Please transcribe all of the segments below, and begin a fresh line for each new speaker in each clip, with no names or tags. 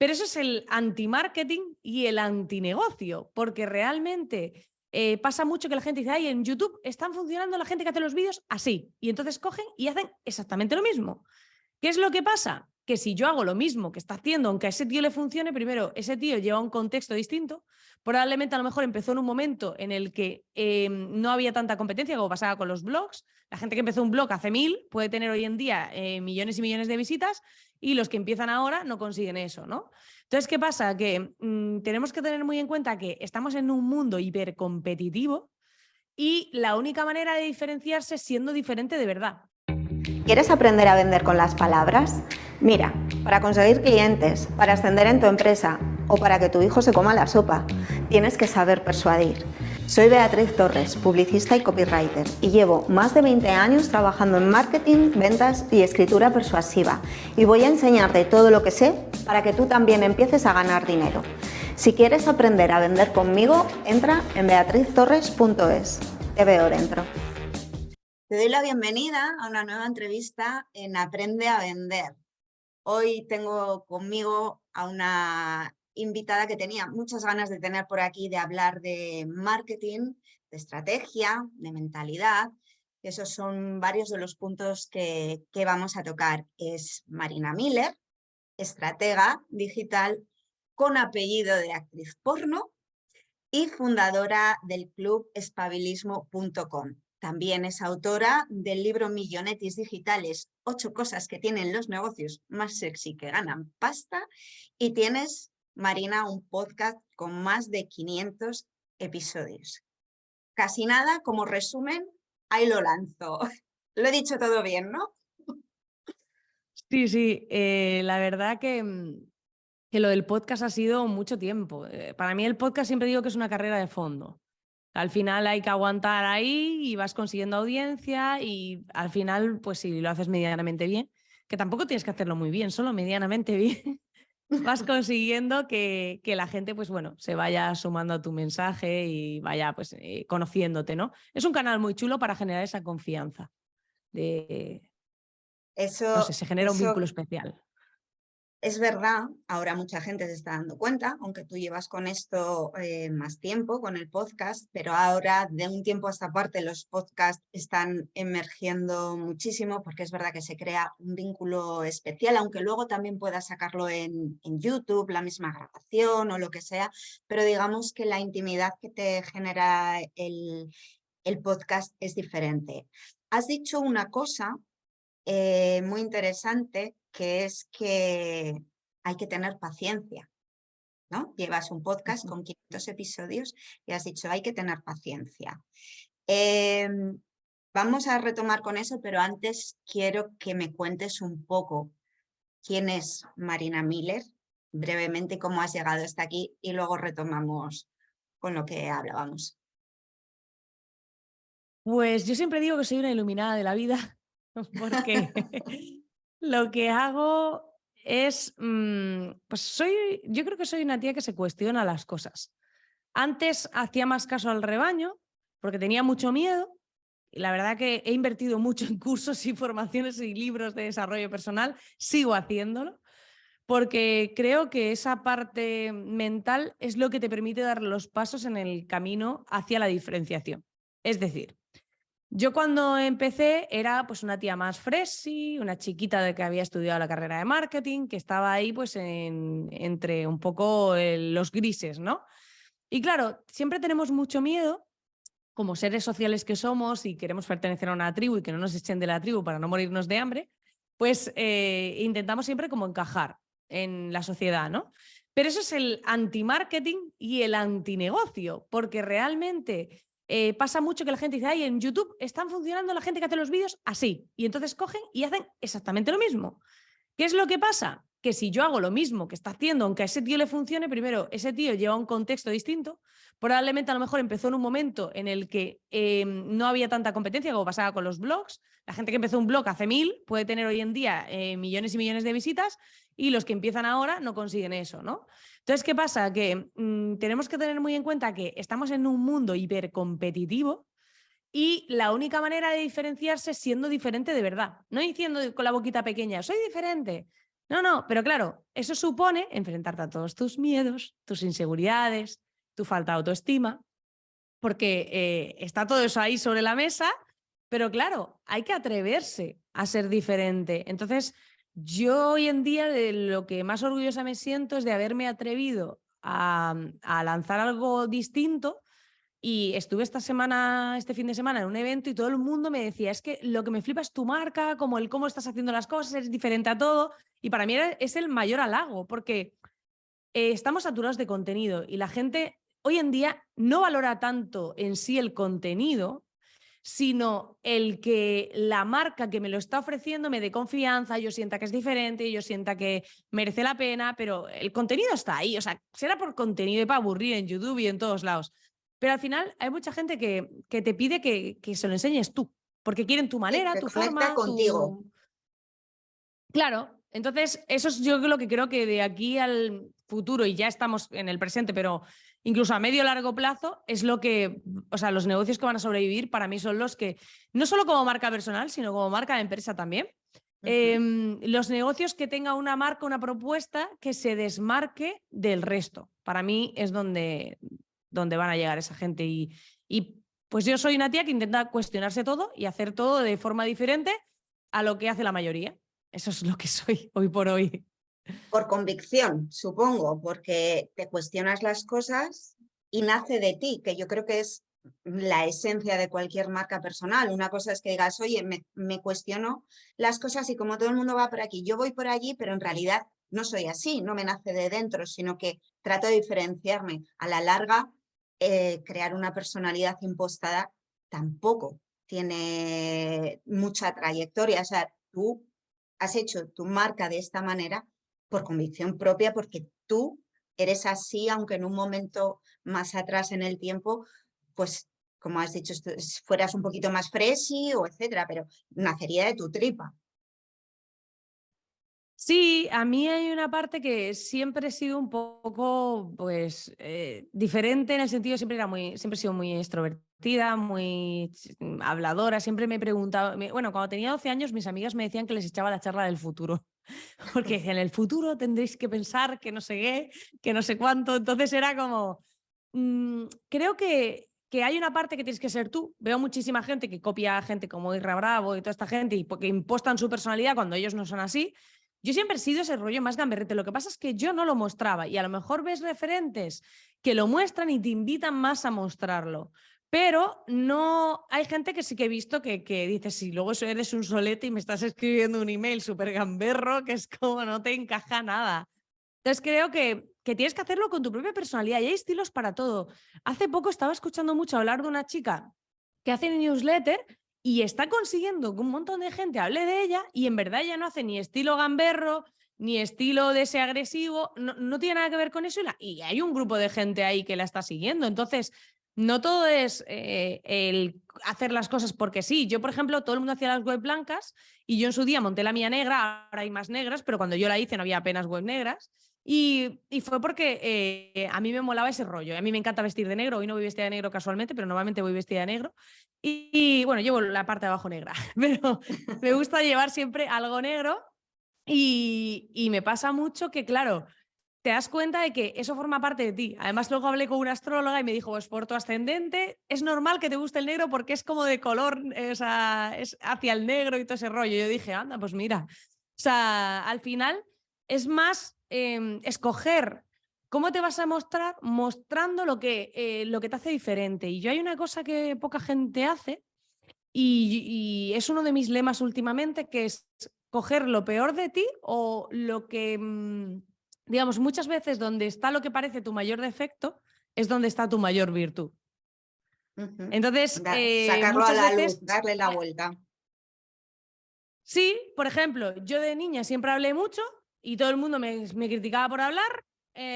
Pero eso es el anti-marketing y el antinegocio, porque realmente pasa mucho que la gente dice, ay, en YouTube están funcionando la gente que hace los vídeos así. Y entonces cogen y hacen exactamente lo mismo. ¿Qué es lo que pasa? Que si yo hago lo mismo que está haciendo, aunque a ese tío le funcione, primero, ese tío lleva un contexto distinto. Probablemente a lo mejor empezó en un momento en el que no había tanta competencia como pasaba con los blogs. La gente que empezó un blog hace 1000 puede tener hoy en día millones y millones de visitas y los que empiezan ahora no consiguen eso, ¿no? Entonces, ¿qué pasa? Que tenemos que tener muy en cuenta que estamos en un mundo hipercompetitivo y la única manera de diferenciarse es siendo diferente de verdad.
¿Quieres aprender a vender con las palabras? Mira, para conseguir clientes, para ascender en tu empresa o para que tu hijo se coma la sopa, tienes que saber persuadir. Soy Beatriz Torres, publicista y copywriter, y llevo más de 20 años trabajando en marketing, ventas y escritura persuasiva, y voy a enseñarte todo lo que sé para que tú también empieces a ganar dinero. Si quieres aprender a vender conmigo, entra en beatriztorres.es. Te veo dentro. Te doy la bienvenida a una nueva entrevista en Aprende a Vender. Hoy tengo conmigo a una invitada que tenía muchas ganas de tener por aquí, de hablar de marketing, de estrategia, de mentalidad. Esos son varios de los puntos que vamos a tocar. Es Marina Miller, estratega digital con apellido de actriz porno y fundadora del club espabilismo.com. También es autora del libro Millonetis Digitales, 8 cosas que tienen los negocios más sexy que ganan pasta. Y tienes, Marina, un podcast con más de 500 episodios. Casi nada, como resumen, ahí lo lanzo. Lo he dicho todo bien, ¿no?
Sí, la verdad que lo del podcast ha sido mucho tiempo. Para mí el podcast siempre digo que es una carrera de fondo. Al final hay que aguantar ahí y vas consiguiendo audiencia y al final, pues si lo haces medianamente bien, que tampoco tienes que hacerlo muy bien, solo medianamente bien, vas consiguiendo que la gente, pues bueno, se vaya sumando a tu mensaje y vaya pues conociéndote, ¿no? Es un canal muy chulo para generar esa confianza. No sé, se genera un vínculo
Eso
especial.
es verdad, ahora mucha gente se está dando cuenta, aunque tú llevas con esto más tiempo, con el podcast, pero ahora de un tiempo a esta parte los podcasts están emergiendo muchísimo porque es verdad que se crea un vínculo especial, aunque luego también puedas sacarlo en YouTube, la misma grabación o lo que sea, pero digamos que la intimidad que te genera el podcast es diferente. Has dicho una cosa muy interesante, que es que hay que tener paciencia, ¿no? Llevas un podcast con 500 episodios y has dicho hay que tener paciencia. Vamos a retomar con eso, pero antes quiero que me cuentes un poco quién es Marina Miller, brevemente cómo has llegado hasta aquí y luego retomamos con lo que hablábamos.
Pues yo siempre digo que soy una iluminada de la vida porque lo que hago es, pues yo creo que soy una tía que se cuestiona las cosas. Antes hacía más caso al rebaño porque tenía mucho miedo y la verdad que he invertido mucho en cursos y formaciones y libros de desarrollo personal, sigo haciéndolo porque creo que esa parte mental es lo que te permite dar los pasos en el camino hacia la diferenciación. Es decir, yo cuando empecé era pues una tía más fresi, una chiquita de que había estudiado la carrera de marketing, que estaba ahí pues entre un poco los grises, ¿no? Y claro, siempre tenemos mucho miedo, como seres sociales que somos y queremos pertenecer a una tribu y que no nos echen de la tribu para no morirnos de hambre, pues intentamos siempre como encajar en la sociedad, ¿no? Pero eso es el anti-marketing y el antinegocio, porque realmente pasa mucho que la gente dice, ay, en YouTube están funcionando la gente que hace los vídeos así. Y entonces cogen y hacen exactamente lo mismo. ¿Qué es lo que pasa? Que si yo hago lo mismo que está haciendo, aunque a ese tío le funcione, primero, ese tío lleva un contexto distinto. Probablemente a lo mejor empezó en un momento en el que no había tanta competencia como pasaba con los blogs. La gente que empezó un blog hace 1000 puede tener hoy en día millones y millones de visitas y los que empiezan ahora no consiguen eso, ¿no? Entonces, ¿qué pasa? Que tenemos que tener muy en cuenta que estamos en un mundo hipercompetitivo y la única manera de diferenciarse es siendo diferente de verdad. No diciendo con la boquita pequeña, soy diferente. No, pero claro, eso supone enfrentarte a todos tus miedos, tus inseguridades, tu falta de autoestima, porque está todo eso ahí sobre la mesa, pero claro, hay que atreverse a ser diferente. Entonces, yo hoy en día de lo que más orgullosa me siento es de haberme atrevido a lanzar algo distinto. Y estuve este fin de semana en un evento y todo el mundo me decía, es que lo que me flipa es tu marca, como el cómo estás haciendo las cosas, eres diferente a todo. Y para mí es el mayor halago, porque estamos saturados de contenido y la gente hoy en día no valora tanto en sí el contenido, sino el que la marca que me lo está ofreciendo me dé confianza, yo sienta que es diferente, yo sienta que merece la pena, pero el contenido está ahí, o sea, será por contenido y para aburrir en YouTube y en todos lados. Pero al final hay mucha gente que te pide que se lo enseñes tú, porque quieren tu
Sí,
manera,
que
tu
conecta
forma,
contigo.
tu... Claro, entonces eso es yo lo que creo que de aquí al futuro, y ya estamos en el presente, pero incluso a medio o largo plazo, es lo que, o sea, los negocios que van a sobrevivir para mí son los que, no solo como marca personal, sino como marca de empresa también.
Ujú.
Los negocios que tenga una marca, una propuesta que se desmarque del resto. Para mí es donde van a llegar esa gente. Y pues yo soy una tía que intenta cuestionarse todo y hacer todo de forma diferente a lo que hace la mayoría. Eso es lo que soy hoy por hoy.
Por convicción, supongo, porque te cuestionas las cosas y nace de ti, que yo creo que es la esencia de cualquier marca personal. Una cosa es que digas, oye, me cuestiono las cosas y como todo el mundo va por aquí, yo voy por allí, pero en realidad no soy así, no me nace de dentro, sino que trato de diferenciarme. A la larga, crear una personalidad impostada tampoco tiene mucha trayectoria. O sea, tú has hecho tu marca de esta manera por convicción propia, porque tú eres así, aunque en un momento más atrás en el tiempo, pues, como has dicho, fueras un poquito más freshy o etcétera, pero nacería de tu tripa.
Sí, a mí hay una parte que siempre he sido un poco, pues, diferente en el sentido, siempre he sido muy extrovertida, muy habladora, siempre me he preguntado, bueno, cuando tenía 12 años mis amigas me decían que les echaba la charla del futuro, porque en el futuro tendréis que pensar que no sé qué, que no sé cuánto, entonces era como, creo que hay una parte que tienes que ser tú. Veo muchísima gente que copia a gente como Irra Bravo y toda esta gente y que impostan su personalidad cuando ellos no son así. Yo siempre he sido ese rollo más gamberrete. Lo que pasa es que yo no lo mostraba y a lo mejor ves referentes que lo muestran y te invitan más a mostrarlo. Pero no hay gente que sí que he visto que dice, si luego eres un solete y me estás escribiendo un email súper gamberro, que es como no te encaja nada. Entonces creo que tienes que hacerlo con tu propia personalidad y hay estilos para todo. Hace poco estaba escuchando mucho hablar de una chica que hace newsletter y está consiguiendo que un montón de gente hable de ella y en verdad ella no hace ni estilo gamberro, ni estilo de ese agresivo, no tiene nada que ver con eso y hay un grupo de gente ahí que la está siguiendo. Entonces, no todo es el hacer las cosas porque sí. Yo, por ejemplo, todo el mundo hacía las web blancas y yo en su día monté la mía negra, ahora hay más negras, pero cuando yo la hice no había apenas web negras. Y fue porque a mí me molaba ese rollo. A mí me encanta vestir de negro. Hoy no voy vestida de negro casualmente, pero normalmente voy vestida de negro. Y bueno, llevo la parte de abajo negra, pero me gusta llevar siempre algo negro. Y me pasa mucho que, claro, te das cuenta de que eso forma parte de ti. Además, luego hablé con una astróloga y me dijo, pues por tu ascendente es normal que te guste el negro porque es como de color, o sea, es hacia el negro y todo ese rollo. Yo dije, anda, pues mira. O sea, al final es más escoger cómo te vas a mostrar mostrando lo que te hace diferente. Y yo hay una cosa que poca gente hace y es uno de mis lemas últimamente, que es coger lo peor de ti o lo que, digamos, muchas veces donde está lo que parece tu mayor defecto es donde está tu mayor virtud.
Ujú.
Entonces,
Sacarlo a
muchas
la luz,
veces,
darle la vuelta.
sí, por ejemplo, yo de niña siempre hablé mucho y todo el mundo me criticaba por hablar,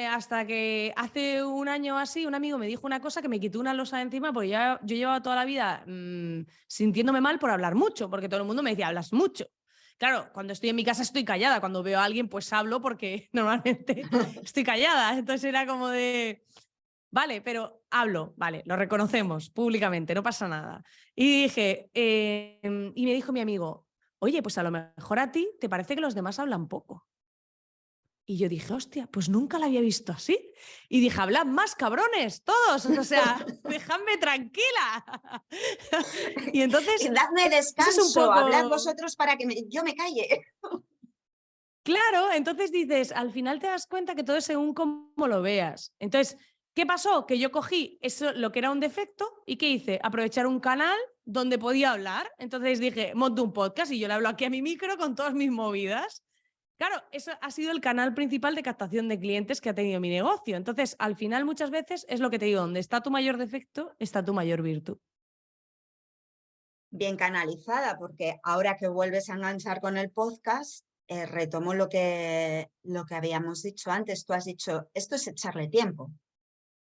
hasta que hace un año así un amigo me dijo una cosa que me quitó una losa de encima porque yo llevaba toda la vida sintiéndome mal por hablar mucho, porque todo el mundo me decía, hablas mucho. Claro, cuando estoy en mi casa estoy callada, cuando veo a alguien pues hablo porque normalmente estoy callada, entonces era como de, vale, pero hablo, vale, lo reconocemos públicamente, no pasa nada. Y dije, y me dijo mi amigo, oye, pues a lo mejor a ti te parece que los demás hablan poco. Y yo dije, hostia, pues nunca la había visto así. Y dije, hablad más, cabrones, todos. O sea, dejadme tranquila. Y entonces,
Dadme
eso es un
descanso, hablad
poco...
vosotros para que yo me calle.
Claro, entonces dices, al final te das cuenta que todo es según cómo lo veas. Entonces, ¿qué pasó? Que yo cogí eso, lo que era un defecto, y ¿qué hice? Aprovechar un canal donde podía hablar. Entonces dije, monto un podcast y yo le hablo aquí a mi micro con todas mis movidas. Claro, eso ha sido el canal principal de captación de clientes que ha tenido mi negocio. Entonces, al final, muchas veces es lo que te digo, donde está tu mayor defecto, está tu mayor virtud.
Bien canalizada, porque ahora que vuelves a enganchar con el podcast, retomo lo que habíamos dicho antes. Tú has dicho, esto es echarle tiempo,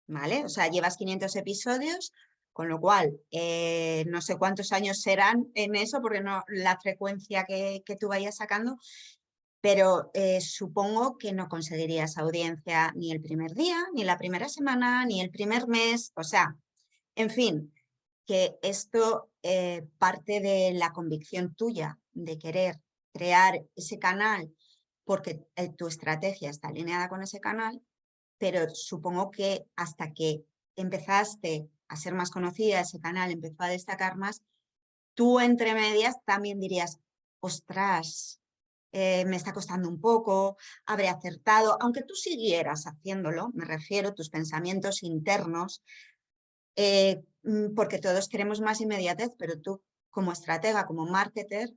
¿vale? O sea, llevas 500 episodios, con lo cual no sé cuántos años serán en eso, porque no la frecuencia que tú vayas sacando, pero supongo que no conseguirías audiencia ni el primer día, ni la primera semana, ni el primer mes, o sea, en fin, que esto parte de la convicción tuya de querer crear ese canal porque tu estrategia está alineada con ese canal, pero supongo que hasta que empezaste a ser más conocida, ese canal empezó a destacar más, tú entre medias también dirías, ostras, me está costando un poco, habré acertado, aunque tú siguieras haciéndolo, me refiero a tus pensamientos internos, porque todos queremos más inmediatez, pero tú como estratega, como marketer,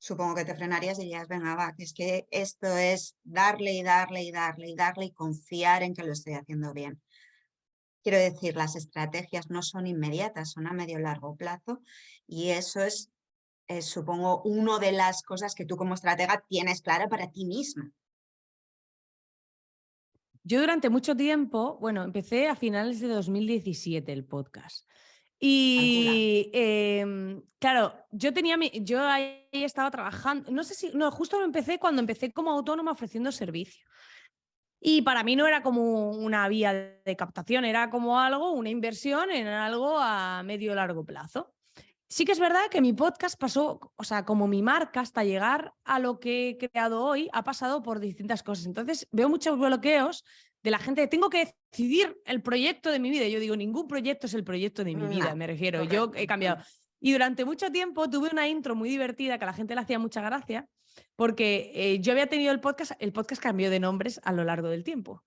supongo que te frenarías y dirías, venga, va, que es que esto es darle y darle y darle y darle y confiar en que lo estoy haciendo bien. Quiero decir, las estrategias no son inmediatas, son a medio largo plazo y eso es, supongo, una de las cosas que tú como estratega tienes clara para ti misma.
Yo durante mucho tiempo, bueno, empecé a finales de 2017 el podcast.
Calcula.
Y claro, yo ahí estaba trabajando, no sé si, no, justo lo empecé cuando empecé como autónoma ofreciendo servicio. Y para mí no era como una vía de captación, era como algo, una inversión en algo a medio largo plazo. Sí que es verdad que mi podcast pasó, o sea, como mi marca, hasta llegar a lo que he creado hoy, ha pasado por distintas cosas. Entonces veo muchos bloqueos de la gente, tengo que decidir el proyecto de mi vida. Yo digo, ningún proyecto es el proyecto de mi vida,
No,
me refiero. Yo
correcto.
he cambiado. Y durante mucho tiempo tuve una intro muy divertida que a la gente le hacía mucha gracia, porque yo había tenido el podcast cambió de nombres a lo largo del tiempo.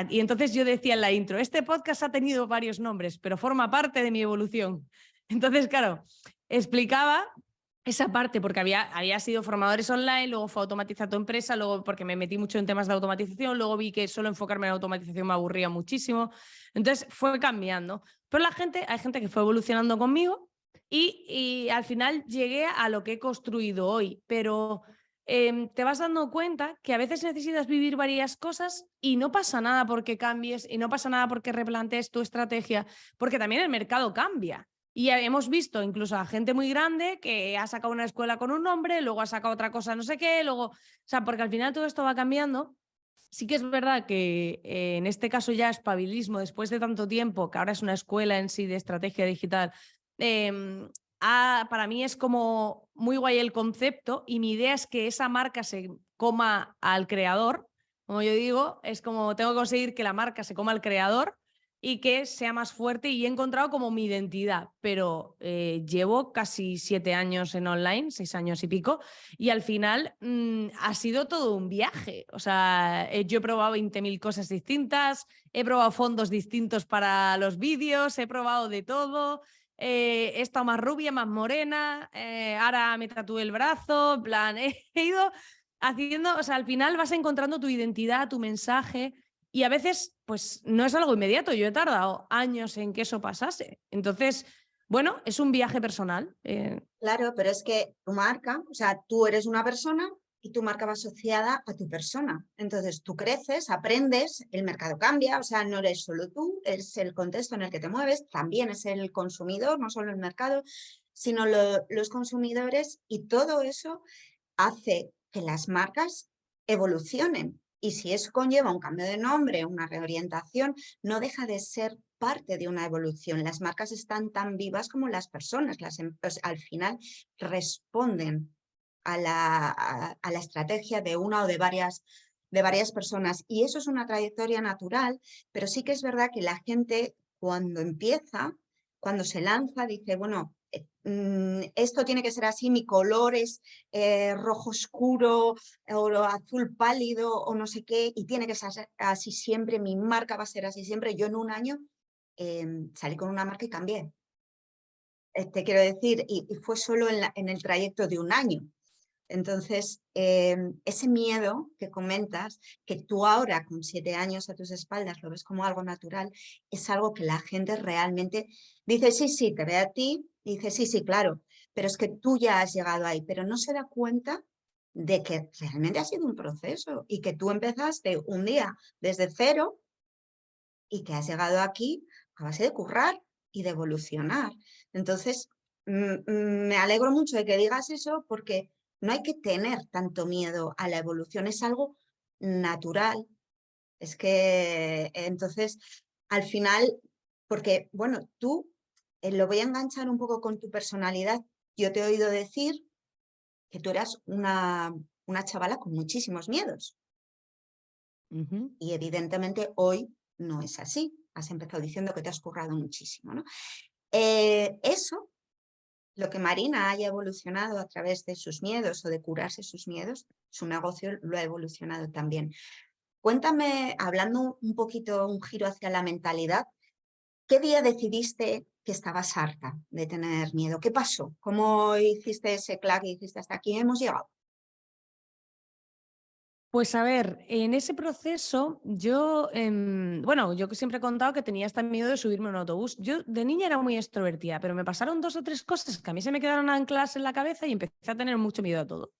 Y entonces yo decía en la intro, este podcast ha tenido varios nombres, pero forma parte de mi evolución. Entonces, claro, explicaba esa parte porque había sido formadores online, luego fue automatizar tu empresa, luego porque me metí mucho en temas de automatización, luego vi que solo enfocarme en automatización me aburría muchísimo. Entonces fue cambiando. Pero hay gente que fue evolucionando conmigo y al final llegué a lo que he construido hoy. Pero te vas dando cuenta que a veces necesitas vivir varias cosas y no pasa nada porque cambies y no pasa nada porque replantees tu estrategia, porque también el mercado cambia. Y hemos visto incluso a gente muy grande que ha sacado una escuela con un nombre, luego ha sacado otra cosa no sé qué, luego, o sea, porque al final todo esto va cambiando. Sí que es verdad que en este caso ya espabilismo, después de tanto tiempo, que ahora es una escuela en sí de estrategia digital, para mí es como muy guay el concepto y mi idea es que esa marca se coma al creador. Como yo digo, es como tengo que conseguir que la marca se coma al creador y que sea más fuerte y he encontrado como mi identidad, pero llevo casi 7 años en online, 6 años y pico, y al final ha sido todo un viaje. O sea, yo he probado 20.000 cosas distintas, he probado fondos distintos para los vídeos, he probado de todo. He estado más rubia, más morena, ahora me tatué el brazo, en plan, he ido haciendo, o sea, al final vas encontrando tu identidad, tu mensaje, y a veces, pues no es algo inmediato. Yo he tardado años en que eso pasase. Entonces, bueno, es un viaje personal.
Claro, pero es que tu marca, o sea, tú eres una persona y tu marca va asociada a tu persona. Entonces tú creces, aprendes, el mercado cambia, o sea, no eres solo tú, es el contexto en el que te mueves, también es el consumidor, no solo el mercado, sino los consumidores y todo eso hace que las marcas evolucionen. Y si eso conlleva un cambio de nombre, una reorientación, no deja de ser parte de una evolución. Las marcas están tan vivas como las personas. Pues, al final responden a la estrategia de una o de varias
de varias personas. Y eso es una trayectoria natural, pero sí que es verdad que la gente cuando empieza, cuando se lanza, dice, bueno, esto tiene que ser así, mi color es rojo oscuro o azul pálido o no sé qué, y tiene que ser así siempre, mi marca va a ser así siempre. Yo en un año salí con una marca y cambié. Te quiero decir, y fue solo en el trayecto de un año. Entonces, ese miedo que comentas, que tú ahora con 7 años a tus espaldas lo ves como algo natural, es algo que la gente realmente dice, sí, sí, te ve a ti, y dice, sí, sí, claro, pero es que tú ya has llegado ahí, pero no se da cuenta de que realmente ha sido un proceso y que tú empezaste un día desde cero y que has llegado aquí a base de currar y de evolucionar. Entonces, me alegro mucho de que digas eso porque no hay que tener tanto miedo a la evolución, es algo natural. Es que entonces, al final, porque, bueno, tú, lo voy a enganchar un poco con tu personalidad. Yo te he oído decir que tú eras una chavala con muchísimos miedos. Y evidentemente hoy no es así. Has empezado diciendo que te has currado muchísimo, ¿no? Eso, lo que Marina haya evolucionado a través de sus miedos o de curarse sus miedos, su negocio lo ha evolucionado también. Cuéntame, hablando un poquito, un giro hacia la mentalidad, ¿qué día decidiste que estabas harta de tener miedo? ¿Qué pasó? ¿Cómo hiciste ese clac y dijiste hasta aquí hemos llegado?
Pues a ver, en ese proceso yo, bueno, yo siempre he contado que tenía este miedo de subirme a un autobús. Yo de niña era muy extrovertida, pero me pasaron 2 o 3 cosas que a mí se me quedaron ancladas en la cabeza y empecé a tener mucho miedo a todo.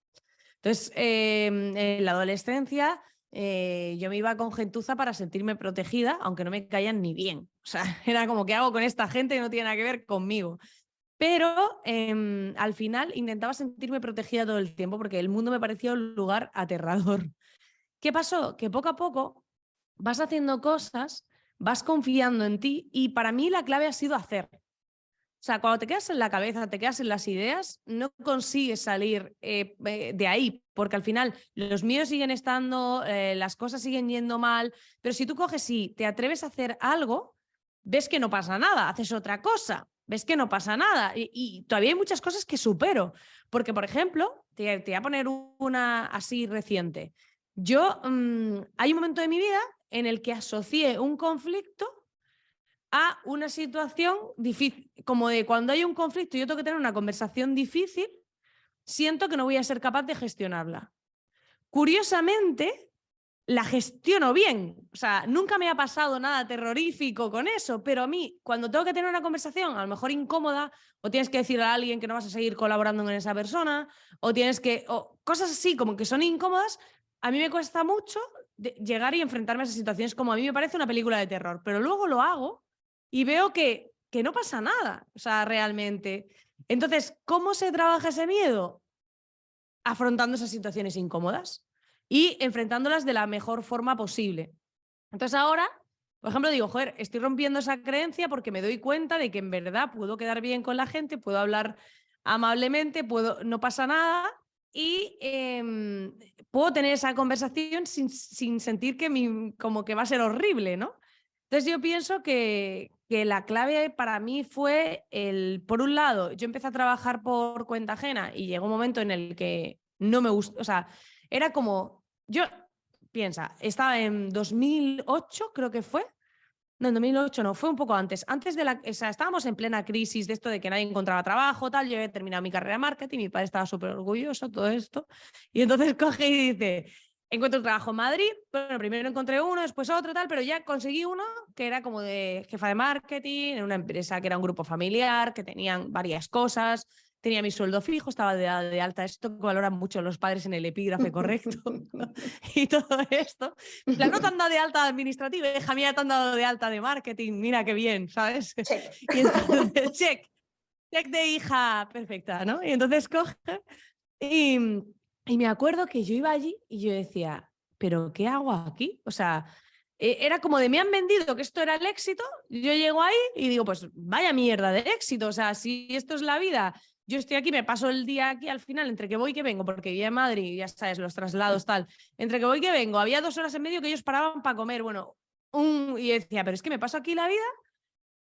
Entonces, en la adolescencia yo me iba con gentuza para sentirme protegida, aunque no me caían ni bien. O sea, era como, ¿qué hago con esta gente que no tiene nada que ver conmigo? Pero al final intentaba sentirme protegida todo el tiempo porque el mundo me parecía un lugar aterrador. ¿Qué pasó? Que poco a poco vas haciendo cosas, vas confiando en ti y para mí la clave ha sido hacer. O sea, cuando te quedas en la cabeza, te quedas en las ideas, no consigues salir de ahí, porque al final los miedos siguen estando, las cosas siguen yendo mal, pero si tú coges y te atreves a hacer algo, ves que no pasa nada, haces otra cosa, ves que no pasa nada y todavía hay muchas cosas que supero, porque por ejemplo, te voy a poner una así reciente. Yo, hay un momento de mi vida en el que asocié un conflicto a una situación difícil, como de cuando hay un conflicto y yo tengo que tener una conversación difícil, siento que no voy a ser capaz de gestionarla. Curiosamente, la gestiono bien. O sea, nunca me ha pasado nada terrorífico con eso, pero a mí, cuando tengo que tener una conversación, a lo mejor incómoda, o tienes que decirle a alguien que no vas a seguir colaborando con esa persona, o tienes que, o cosas así como que son incómodas, a mí me cuesta mucho llegar y enfrentarme a esas situaciones como a mí me parece una película de terror, pero luego lo hago y veo que no pasa nada, o sea, realmente. Entonces, ¿cómo se trabaja ese miedo? Afrontando esas situaciones incómodas y enfrentándolas de la mejor forma posible. Entonces ahora, por ejemplo, digo, joder, estoy rompiendo esa creencia porque me doy cuenta de que en verdad puedo quedar bien con la gente, puedo hablar amablemente, no pasa nada y puedo tener esa conversación sin sentir que como que va a ser horrible, ¿no? Entonces yo pienso que la clave para mí fue por un lado, yo empecé a trabajar por cuenta ajena y llegó un momento en el que no me gustó, o sea, era como, piensa, estaba en 2008, creo que fue. No, en 2008 no, fue un poco antes. Antes de o sea, estábamos en plena crisis de esto de que nadie encontraba trabajo, tal. Yo había terminado mi carrera de marketing, mi padre estaba súper orgulloso, todo esto. Y entonces coge y dice, encuentro un trabajo en Madrid. Bueno, primero encontré uno, después otro, tal, pero ya conseguí uno que era como de jefa de marketing en una empresa que era un grupo familiar, que tenían varias cosas. Tenía mi sueldo fijo, estaba de alta, esto que valoran mucho los padres en el epígrafe correcto y todo esto. La no te han dado de alta administrativa, hija mía, te han dado de alta de marketing, mira qué bien, ¿sabes?
Check.
Y entonces, check de hija perfecta, ¿no? Y entonces coge y me acuerdo que yo iba allí y yo decía, ¿pero qué hago aquí? O sea, era como de me han vendido que esto era el éxito, yo llego ahí y digo, pues vaya mierda de éxito, o sea, si esto es la vida, yo estoy aquí, me paso el día aquí al final, entre que voy y que vengo, porque vivía en Madrid, ya sabes, los traslados, tal, entre que voy y que vengo, había 2 horas en medio que ellos paraban para comer, bueno, y decía, pero es que me paso aquí la vida,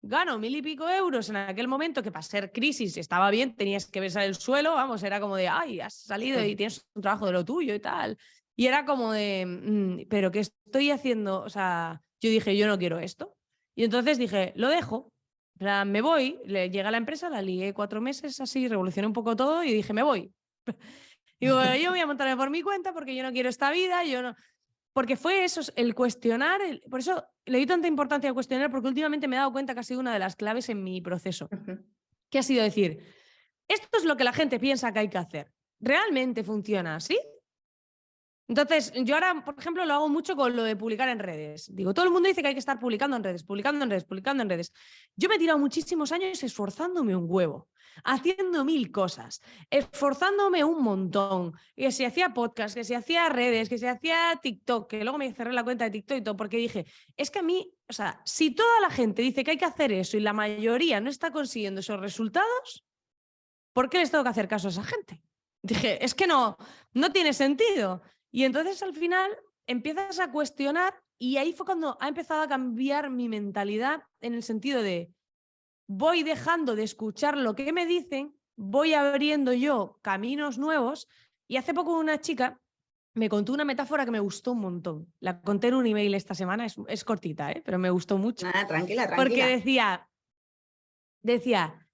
gano 1000 y pico euros en aquel momento, que para ser crisis estaba bien, tenías que besar el suelo, vamos, era como de, ay, has salido y tienes un trabajo de lo tuyo y tal. Y era como de, pero ¿qué estoy haciendo? O sea, yo dije, yo no quiero esto. Y entonces dije, lo dejo. En plan, me voy, le llegué a la empresa, la ligué 4 meses así, revolucioné un poco todo y dije, me voy. Digo, yo voy a montarme por mi cuenta porque yo no quiero esta vida, yo no... Porque fue eso, el cuestionar, por eso le di tanta importancia al cuestionar, porque últimamente me he dado cuenta que ha sido una de las claves en mi proceso, que ha sido decir, esto es lo que la gente piensa que hay que hacer. ¿Realmente funciona así? Entonces, yo ahora, por ejemplo, lo hago mucho con lo de publicar en redes. Digo, todo el mundo dice que hay que estar publicando en redes, publicando en redes, publicando en redes. Yo me he tirado muchísimos años esforzándome un huevo, haciendo 1000 cosas, esforzándome un montón. Que si hacía podcast, que si hacía redes, que si hacía TikTok, que luego me cerré la cuenta de TikTok y todo, porque dije, es que a mí, o sea, si toda la gente dice que hay que hacer eso y la mayoría no está consiguiendo esos resultados, ¿por qué les tengo que hacer caso a esa gente? Dije, es que no tiene sentido. Y entonces al final empiezas a cuestionar y ahí fue cuando ha empezado a cambiar mi mentalidad en el sentido de voy dejando de escuchar lo que me dicen, voy abriendo yo caminos nuevos y hace poco una chica me contó una metáfora que me gustó un montón. La conté en un email esta semana, es cortita, pero me gustó mucho.
Nada, tranquila,
Porque
tranquila.
decía,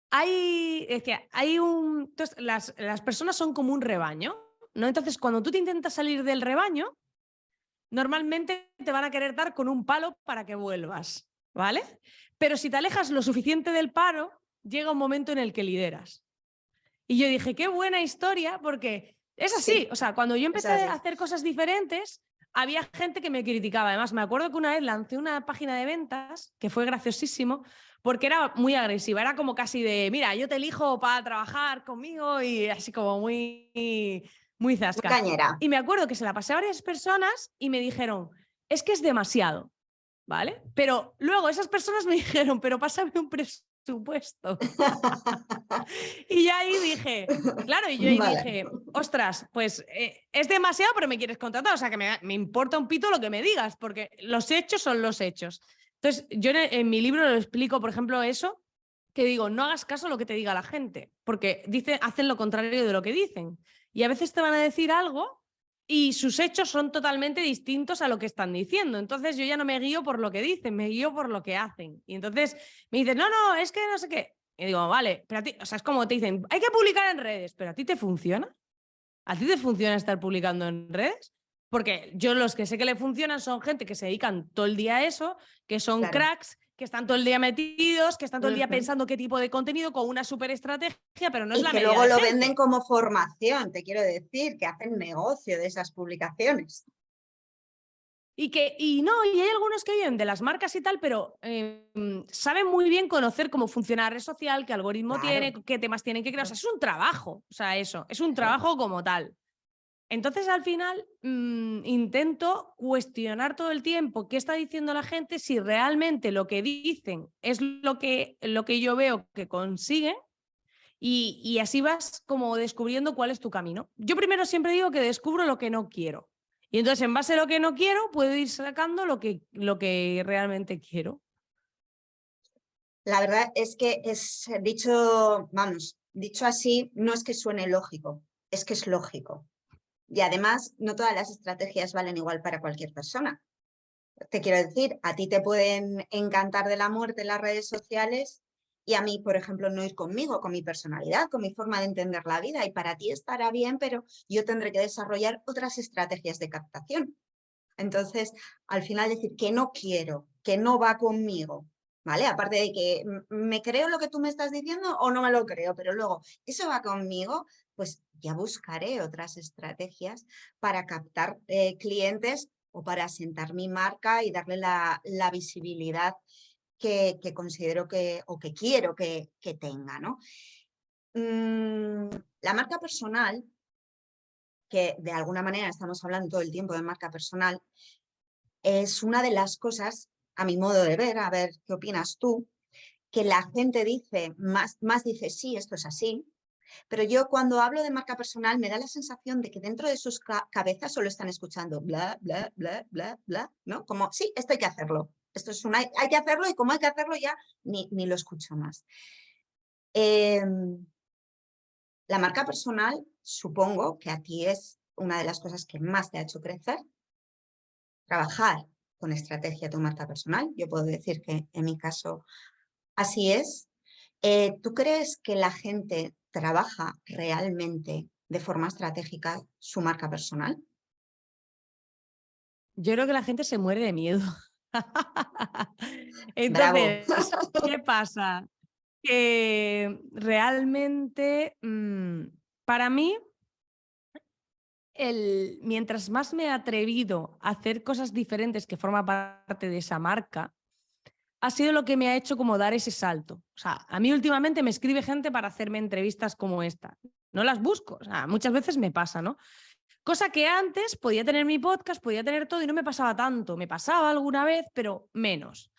hay un... Entonces, las personas son como un rebaño, ¿no? Entonces, cuando tú te intentas salir del rebaño, normalmente te van a querer dar con un palo para que vuelvas, ¿vale? Pero si te alejas lo suficiente del palo, llega un momento en el que lideras. Y yo dije, qué buena historia, porque es así.
Sí,
o sea, cuando yo
es
empecé
así.
a hacer cosas diferentes, había gente que me criticaba. Además, me acuerdo que una vez lancé una página de ventas que fue graciosísimo porque era muy agresiva. Era como casi de, mira, yo te elijo para trabajar conmigo y así como muy
Muy
zasca.
cañera.
Y me acuerdo que se la pasé a varias personas y me dijeron, es que es demasiado, ¿vale? Pero luego esas personas me dijeron, pero pásame un presupuesto. Y ya ahí dije, claro, y yo ahí
Vale.
dije, ostras, pues es demasiado, pero me quieres contratar. O sea, que me importa un pito lo que me digas, porque los hechos son los hechos. Entonces, yo en mi libro lo explico, por ejemplo, eso, que digo, no hagas caso a lo que te diga la gente, porque hacen lo contrario de lo que dicen. Y a veces te van a decir algo y sus hechos son totalmente distintos a lo que están diciendo. Entonces, yo ya no me guío por lo que dicen, me guío por lo que hacen. Y entonces me dicen, no, es que no sé qué. Y digo, vale, pero a ti, o sea, es como te dicen, hay que publicar en redes, pero ¿a ti te funciona? ¿A ti te funciona estar publicando en redes? Porque yo los que sé que le funcionan son gente que se dedican todo el día a eso, que son
Claro.
cracks, que están todo el día metidos, que están todo el día pensando qué tipo de contenido con una súper estrategia, pero no es
Y
la
que
media
luego
de
lo
gente.
venden como formación, te quiero decir, que hacen negocio de esas publicaciones.
Y hay algunos que viven de las marcas y tal, pero saben muy bien conocer cómo funciona la red social, qué algoritmo tiene,
Claro.
qué temas tienen que crear. O sea, es un trabajo, o sea, eso, es un
Claro.
trabajo como tal. Entonces, al final, intento cuestionar todo el tiempo qué está diciendo la gente, si realmente lo que dicen es lo que yo veo que consiguen, y así vas como descubriendo cuál es tu camino. Yo primero siempre digo que descubro lo que no quiero. Y entonces, en base a lo que no quiero, puedo ir sacando lo que realmente quiero.
La verdad es que es dicho, vamos, dicho así, no es que suene lógico, es que es lógico. Y además, no todas las estrategias valen igual para cualquier persona. Te quiero decir, a ti te pueden encantar de la muerte las redes sociales y a mí, por ejemplo, no ir conmigo, con mi personalidad, con mi forma de entender la vida. Y para ti estará bien, pero yo tendré que desarrollar otras estrategias de captación. Entonces, al final decir que no quiero, que no va conmigo, ¿vale? Aparte de que me creo lo que tú me estás diciendo o no me lo creo, pero luego eso va conmigo, pues ya buscaré otras estrategias para captar clientes o para asentar mi marca y darle la visibilidad que considero que o que quiero que tenga, ¿no? La marca personal, que de alguna manera estamos hablando todo el tiempo de marca personal, es una de las cosas, a mi modo de ver, a ver qué opinas tú, que la gente dice, más dice, sí, esto es así, Pero yo cuando hablo de marca personal me da la sensación de que dentro de sus cabezas solo están escuchando bla, bla, bla, bla, bla, ¿no? Como, sí, esto hay que hacerlo. Esto es hay que hacerlo y como hay que hacerlo ya ni lo escucho más. La marca personal, supongo que a ti es una de las cosas que más te ha hecho crecer. Trabajar con estrategia tu marca personal. Yo puedo decir que en mi caso así es. ¿Tú crees que la gente trabaja realmente de forma estratégica su marca personal?
Yo creo que la gente se muere de miedo.
Bravo.
Entonces, ¿qué pasa? Que realmente, para mí, mientras más me he atrevido a hacer cosas diferentes que forman parte de esa marca, ha sido lo que me ha hecho como dar ese salto. O sea, a mí últimamente me escribe gente para hacerme entrevistas como esta. No las busco, o sea, muchas veces me pasa, ¿no? Cosa que antes podía tener mi podcast, podía tener todo y no me pasaba tanto. Me pasaba alguna vez, pero menos.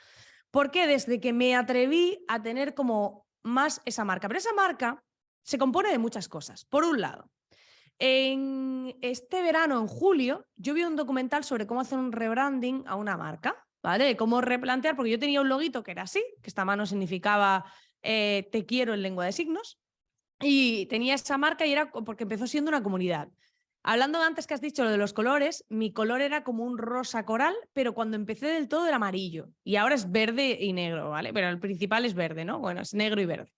Porque desde que me atreví a tener como más esa marca. Pero esa marca se compone de muchas cosas. Por un lado, en este verano, en julio, yo vi un documental sobre cómo hacer un rebranding a una marca, ¿vale? Cómo replantear, porque yo tenía un loguito que era así, que esta mano significaba te quiero en lengua de signos, y tenía esa marca y era porque empezó siendo una comunidad. Hablando antes que has dicho lo de los colores, mi color era como un rosa coral, pero cuando empecé del todo era amarillo y ahora es verde y negro, ¿vale? Pero el principal es verde, ¿no? Bueno, es negro y verde.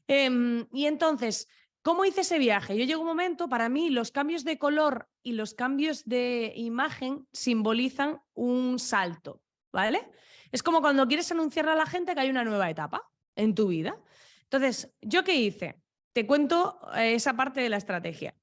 Y entonces, ¿cómo hice ese viaje? Yo llegó un momento, para mí, los cambios de color y los cambios de imagen simbolizan un salto, ¿vale? Es como cuando quieres anunciarle a la gente que hay una nueva etapa en tu vida. Entonces, ¿yo qué hice? Te cuento esa parte de la estrategia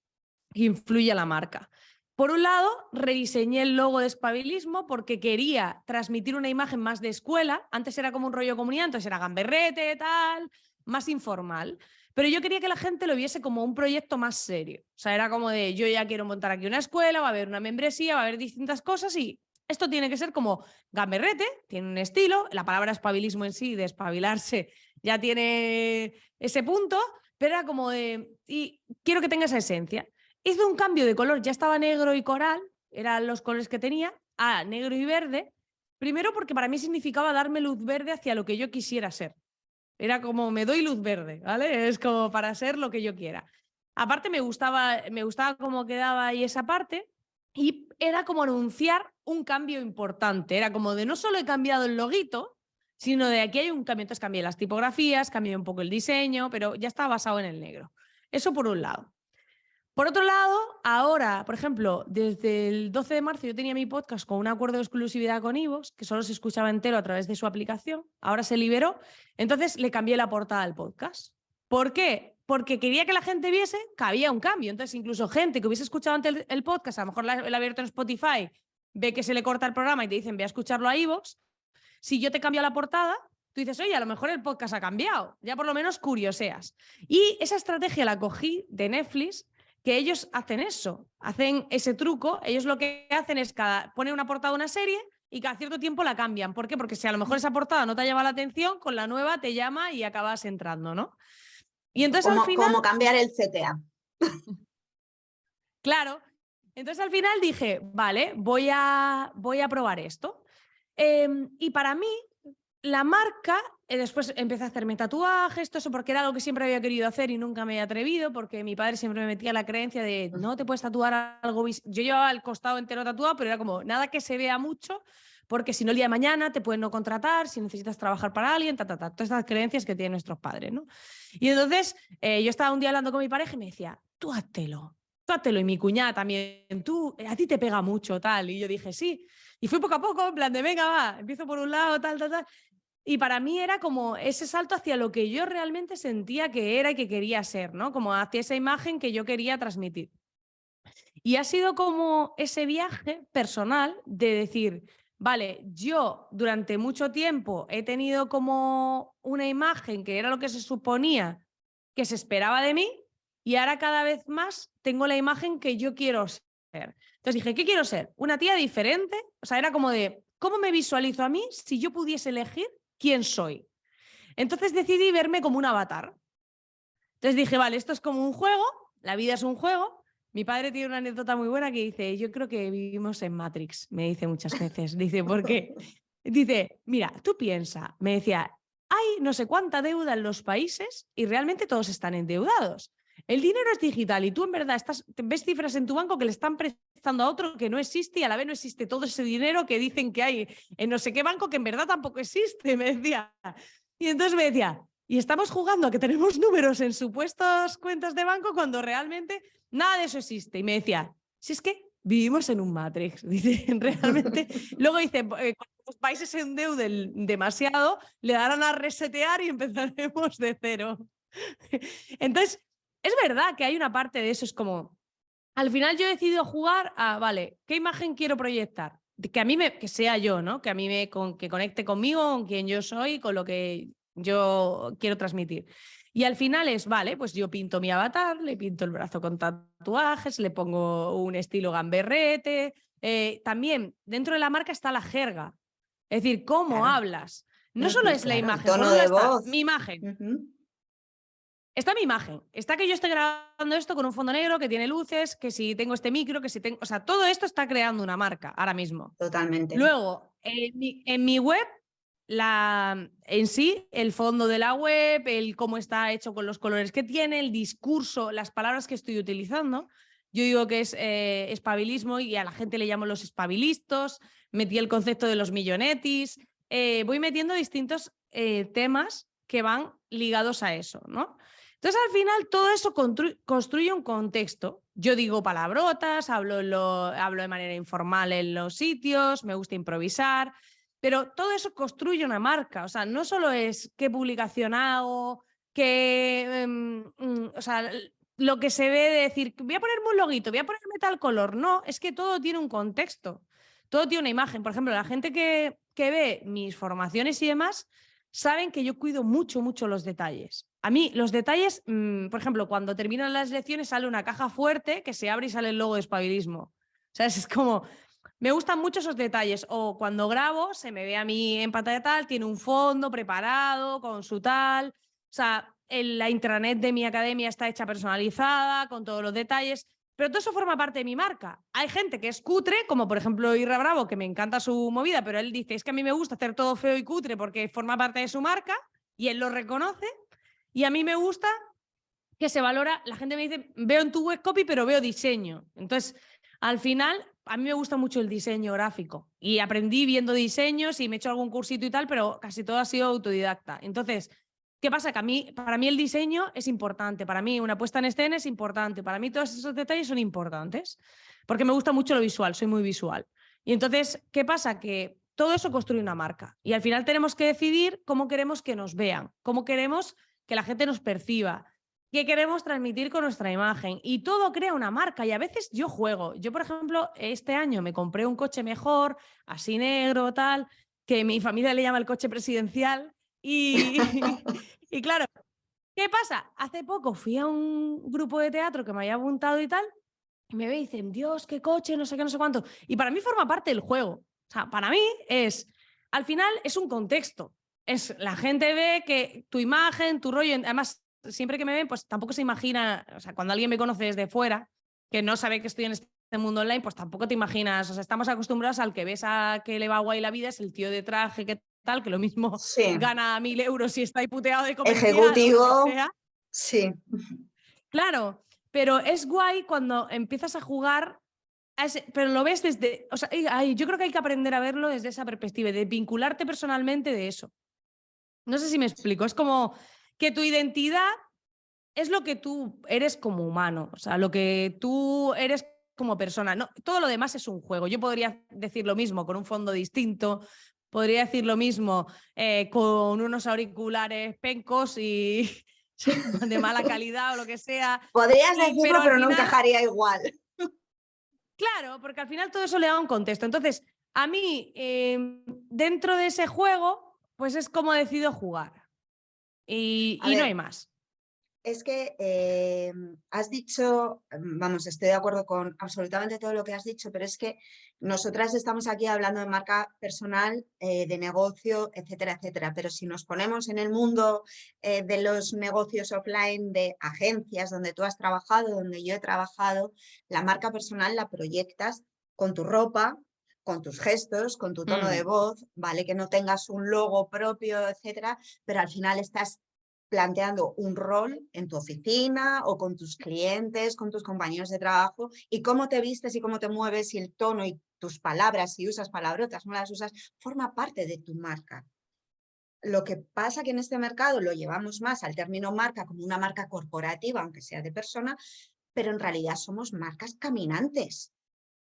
que influye a la marca. Por un lado, rediseñé el logo de Espabilismo porque quería transmitir una imagen más de escuela. Antes era como un rollo comunidad, entonces era gamberrete, tal, más informal. Pero yo quería que la gente lo viese como un proyecto más serio. O sea, era como de, yo ya quiero montar aquí una escuela, va a haber una membresía, va a haber distintas cosas y esto tiene que ser como gamberrete, tiene un estilo, la palabra espabilismo en sí, de espabilarse, ya tiene ese punto, pero era como de, y quiero que tenga esa esencia. Hice un cambio de color, ya estaba negro y coral, eran los colores que tenía, a negro y verde, primero porque para mí significaba darme luz verde hacia lo que yo quisiera ser. Era como, me doy luz verde, ¿vale? Es como para ser lo que yo quiera. Aparte me gustaba cómo quedaba ahí esa parte y era como anunciar un cambio importante. Era como de no solo he cambiado el loguito, sino de aquí hay un cambio. Entonces cambié las tipografías, cambié un poco el diseño, pero ya estaba basado en el negro. Eso por un lado. Por otro lado, ahora, por ejemplo, desde el 12 de marzo yo tenía mi podcast con un acuerdo de exclusividad con iVoox, que solo se escuchaba entero a través de su aplicación. Ahora se liberó. Entonces le cambié la portada al podcast. ¿Por qué? Porque quería que la gente viese que había un cambio. Entonces, incluso gente que hubiese escuchado antes el podcast, a lo mejor lo ha abierto en Spotify, ve que se le corta el programa y te dicen, ve a escucharlo a iVoox. Si yo te cambio la portada, tú dices, oye, a lo mejor el podcast ha cambiado. Ya por lo menos curioseas. Y esa estrategia la cogí de Netflix, que ellos hacen eso, hacen ese truco. Ellos lo que hacen es ponen una portada de una serie y cada cierto tiempo la cambian. ¿Por qué? Porque si a lo mejor esa portada no te ha llamado la atención, con la nueva te llama y acabas entrando, ¿no? Y entonces al final...
Como cambiar el CTA.
Claro. Entonces al final dije, vale, voy a probar esto. Y para mí, la marca, después empecé a hacerme tatuajes, todo eso, porque era algo que siempre había querido hacer y nunca me había atrevido, porque mi padre siempre me metía la creencia de no te puedes tatuar algo. Yo llevaba el costado entero tatuado, pero era como nada que se vea mucho, porque si no el día de mañana te pueden no contratar, si necesitas trabajar para alguien, todas estas creencias que tienen nuestros padres, ¿no? Y entonces yo estaba un día hablando con mi pareja y me decía, tú háztelo. Y mi cuñada también, a ti te pega mucho, tal. Y yo dije, sí. Y fui poco a poco, en plan de, venga, va, empiezo por un lado, tal. Y para mí era como ese salto hacia lo que yo realmente sentía que era y que quería ser, ¿no? Como hacia esa imagen que yo quería transmitir. Y ha sido como ese viaje personal de decir, vale, yo durante mucho tiempo he tenido como una imagen que era lo que se suponía que se esperaba de mí y ahora cada vez más tengo la imagen que yo quiero ser. Entonces dije, ¿qué quiero ser? Una tía diferente. O sea, era como de, ¿cómo me visualizo a mí si yo pudiese elegir quién soy? Entonces decidí verme como un avatar. Entonces dije, vale, esto es como un juego, la vida es un juego. Mi padre tiene una anécdota muy buena que dice, yo creo que vivimos en Matrix, me dice muchas veces. Dice, ¿por qué? Dice, mira, tú piensa, me decía, hay no sé cuánta deuda en los países y realmente todos están endeudados. El dinero es digital y tú en verdad ves cifras en tu banco que le están prestando a otro que no existe y a la vez no existe todo ese dinero que dicen que hay en no sé qué banco que en verdad tampoco existe, me decía. Y entonces me decía, y estamos jugando a que tenemos números en supuestas cuentas de banco cuando realmente nada de eso existe. Y me decía, si es que vivimos en un Matrix, dice, realmente. Luego dice, cuando los países se endeuden demasiado, le darán a resetear y empezaremos de cero. Entonces, es verdad que hay una parte de eso, es como, al final yo he decidido jugar a, vale, ¿qué imagen quiero proyectar? Que sea yo, ¿no? Que a mí que conecte conmigo, con quien yo soy, con lo que yo quiero transmitir. Y al final es, vale, pues yo pinto mi avatar, le pinto el brazo con tatuajes, le pongo un estilo gamberrete. También dentro de la marca está la jerga, es decir, cómo hablas. No solo es la
Claro, el
imagen, por
tono
un lado
de
está
voz.
mi imagen. Está mi imagen, está que yo estoy grabando esto con un fondo negro, que tiene luces, que si tengo este micro, que si tengo... O sea, todo esto está creando una marca ahora mismo.
Totalmente.
Luego, en mi web, en sí, el fondo de la web, el cómo está hecho con los colores que tiene, el discurso, las palabras que estoy utilizando. Yo digo que es espabilismo y a la gente le llamo los espabilistos, metí el concepto de los millonetis, voy metiendo distintos temas que van ligados a eso, ¿no? Entonces, al final, todo eso construye un contexto. Yo digo palabrotas, hablo de manera informal en los sitios, me gusta improvisar, pero todo eso construye una marca. O sea, no solo es qué publicación hago, o sea, lo que se ve de decir, voy a ponerme un loguito, voy a ponerme tal color. No, es que todo tiene un contexto, todo tiene una imagen. Por ejemplo, la gente que ve mis formaciones y demás, saben que yo cuido mucho, mucho los detalles. A mí los detalles, por ejemplo, cuando terminan las lecciones sale una caja fuerte que se abre y sale el logo de espabilismo. O sea, es como, me gustan mucho esos detalles. O cuando grabo, se me ve a mí en pantalla tal, tiene un fondo preparado con su tal. O sea, la intranet de mi academia está hecha personalizada, con todos los detalles. Pero todo eso forma parte de mi marca. Hay gente que es cutre, como por ejemplo Irra Bravo, que me encanta su movida, pero él dice, es que a mí me gusta hacer todo feo y cutre porque forma parte de su marca y él lo reconoce. Y a mí me gusta que se valora, la gente me dice, veo en tu web copy, pero veo diseño. Entonces, al final, a mí me gusta mucho el diseño gráfico y aprendí viendo diseños y me he hecho algún cursito y tal, pero casi todo ha sido autodidacta. Entonces, ¿qué pasa? Que para mí el diseño es importante, para mí una puesta en escena es importante, para mí todos esos detalles son importantes, porque me gusta mucho lo visual, soy muy visual. Y entonces, ¿qué pasa? Que todo eso construye una marca y al final tenemos que decidir cómo queremos que nos vean, cómo queremos que la gente nos perciba, qué queremos transmitir con nuestra imagen. Y todo crea una marca y a veces yo juego. Yo, por ejemplo, este año me compré un coche mejor, así negro, tal, que mi familia le llama el coche presidencial. Y claro, ¿qué pasa? Hace poco fui a un grupo de teatro que me había apuntado y tal, y me ve y dicen, Dios, qué coche, no sé qué, no sé cuánto. Y para mí forma parte del juego. O sea, para mí al final es un contexto. La gente ve que tu imagen, tu rollo, además, siempre que me ven, pues tampoco se imagina, o sea, cuando alguien me conoce desde fuera, que no sabe que estoy en este mundo online, pues tampoco te imaginas, o sea, estamos acostumbrados al que ves a que le va guay la vida, es el tío de traje, que tal, que lo mismo gana 1.000 euros y está ahí puteado de comercial
ejecutivo,
o lo que sea.
Sí.
Claro, pero es guay cuando empiezas a jugar, pero lo ves desde, o sea, yo creo que hay que aprender a verlo desde esa perspectiva, de vincularte personalmente de eso. No sé si me explico, es como que tu identidad es lo que tú eres como humano, o sea, lo que tú eres como persona. No, todo lo demás es un juego. Yo podría decir lo mismo con un fondo distinto, podría decir lo mismo con unos auriculares pencos y de mala calidad o lo que sea.
Podrías decirlo,
al
pero
final,
no encajaría igual.
Claro, porque al final todo eso le da un contexto. Entonces, a mí, dentro de ese juego, pues es como decido jugar. Y no hay más.
Es que has dicho, vamos, estoy de acuerdo con absolutamente todo lo que has dicho, pero es que nosotras estamos aquí hablando de marca personal, de negocio, etcétera, etcétera. Pero si nos ponemos en el mundo de los negocios offline, de agencias donde tú has trabajado, donde yo he trabajado, la marca personal la proyectas con tu ropa, con tus gestos, con tu tono de voz, ¿vale? Que no tengas un logo propio, etcétera, pero al final estás planteando un rol en tu oficina o con tus clientes, con tus compañeros de trabajo, y cómo te vistes y cómo te mueves y el tono y tus palabras, si usas palabrotas, no las usas, forma parte de tu marca. Lo que pasa que en este mercado lo llevamos más al término marca como una marca corporativa, aunque sea de persona, pero en realidad somos marcas caminantes.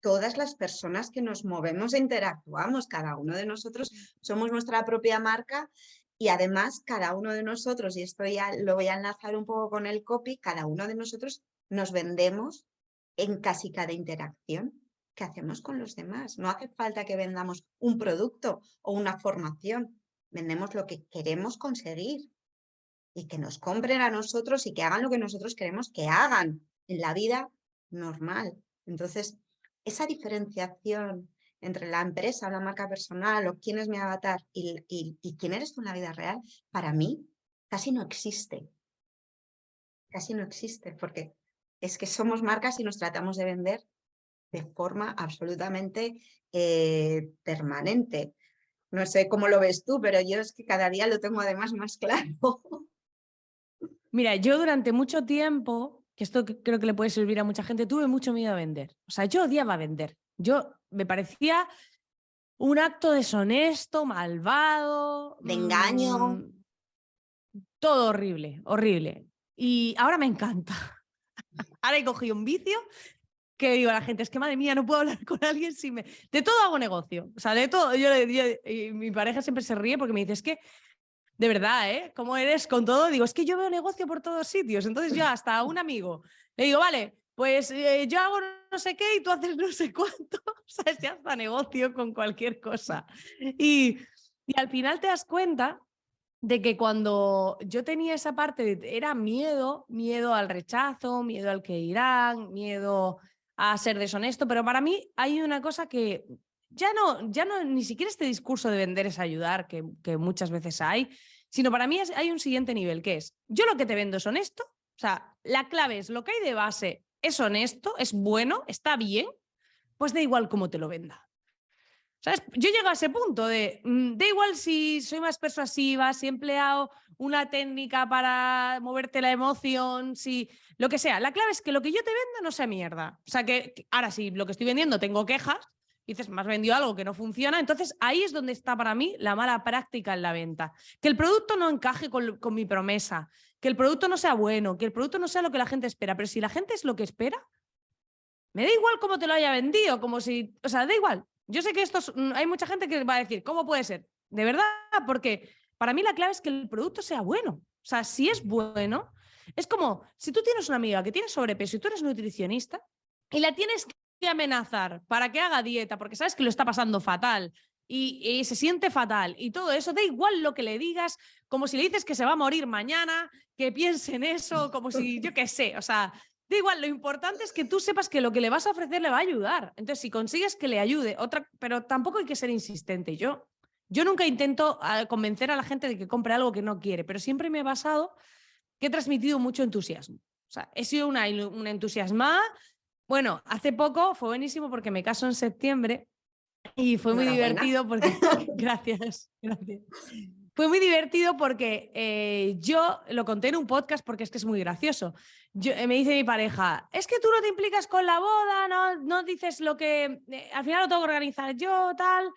Todas las personas que nos movemos e interactuamos, cada uno de nosotros somos nuestra propia marca y además cada uno de nosotros, y esto ya lo voy a enlazar un poco con el copy, cada uno de nosotros nos vendemos en casi cada interacción que hacemos con los demás. No hace falta que vendamos un producto o una formación, vendemos lo que queremos conseguir y que nos compren a nosotros y que hagan lo que nosotros queremos que hagan en la vida normal. Entonces, esa diferenciación entre la empresa o la marca personal o quién es mi avatar y quién eres tú en la vida real, para mí casi no existe. Casi no existe, porque es que somos marcas y nos tratamos de vender de forma absolutamente permanente. No sé cómo lo ves tú, pero yo es que cada día lo tengo además más claro.
Mira, yo durante mucho tiempo, que esto creo que le puede servir a mucha gente, tuve mucho miedo a vender. O sea, yo odiaba vender. Me parecía un acto deshonesto, malvado,
De engaño.
todo horrible, horrible. Y ahora me encanta. Ahora he cogido un vicio que digo a la gente, es que madre mía, no puedo hablar con alguien sin me... De todo hago negocio. O sea, de todo. Y mi pareja siempre se ríe porque me dice, es que de verdad, ¿eh? ¿Cómo eres con todo? Digo, es que yo veo negocio por todos sitios. Entonces yo hasta a un amigo le digo, vale, pues yo hago no sé qué y tú haces no sé cuánto. O sea, ya hasta negocio con cualquier cosa. Y al final te das cuenta de que cuando yo tenía esa parte, era miedo al rechazo, miedo al que dirán, miedo a ser deshonesto, pero para mí hay una cosa que ya no, ni siquiera este discurso de vender es ayudar, que muchas veces hay, sino para mí hay un siguiente nivel, que es, yo lo que te vendo es honesto, o sea, la clave es lo que hay de base, es honesto, es bueno, está bien, pues da igual cómo te lo venda. ¿Sabes? Yo llego a ese punto de, da igual si soy más persuasiva, si he empleado una técnica para moverte la emoción, si lo que sea. La clave es que lo que yo te venda no sea mierda. O sea, que ahora sí, lo que estoy vendiendo tengo quejas, dices, me has vendido algo que no funciona, entonces ahí es donde está para mí la mala práctica en la venta. Que el producto no encaje con mi promesa, que el producto no sea bueno, que el producto no sea lo que la gente espera, pero si la gente es lo que espera, me da igual cómo te lo haya vendido, como si, o sea, da igual. Yo sé que hay mucha gente que va a decir, ¿cómo puede ser? De verdad, porque para mí la clave es que el producto sea bueno. O sea, si es bueno, es como si tú tienes una amiga que tiene sobrepeso y tú eres nutricionista y la tienes que amenazar para que haga dieta porque sabes que lo está pasando fatal y se siente fatal y todo eso, da igual lo que le digas, como si le dices que se va a morir mañana, que piense en eso, como si, yo qué sé, o sea, da igual, lo importante es que tú sepas que lo que le vas a ofrecer le va a ayudar. Entonces, si consigues que le ayude, pero tampoco hay que ser insistente. Yo nunca intento convencer a la gente de que compre algo que no quiere, pero siempre me he basado que he transmitido mucho entusiasmo. O sea, he sido una entusiasmada. Bueno, hace poco fue buenísimo porque me caso en septiembre y fue muy divertido porque... Gracias. Fue muy divertido porque yo lo conté en un podcast porque es que es muy gracioso. Me dice mi pareja, es que tú no te implicas con la boda, no dices lo que... al final lo tengo que organizar yo, tal.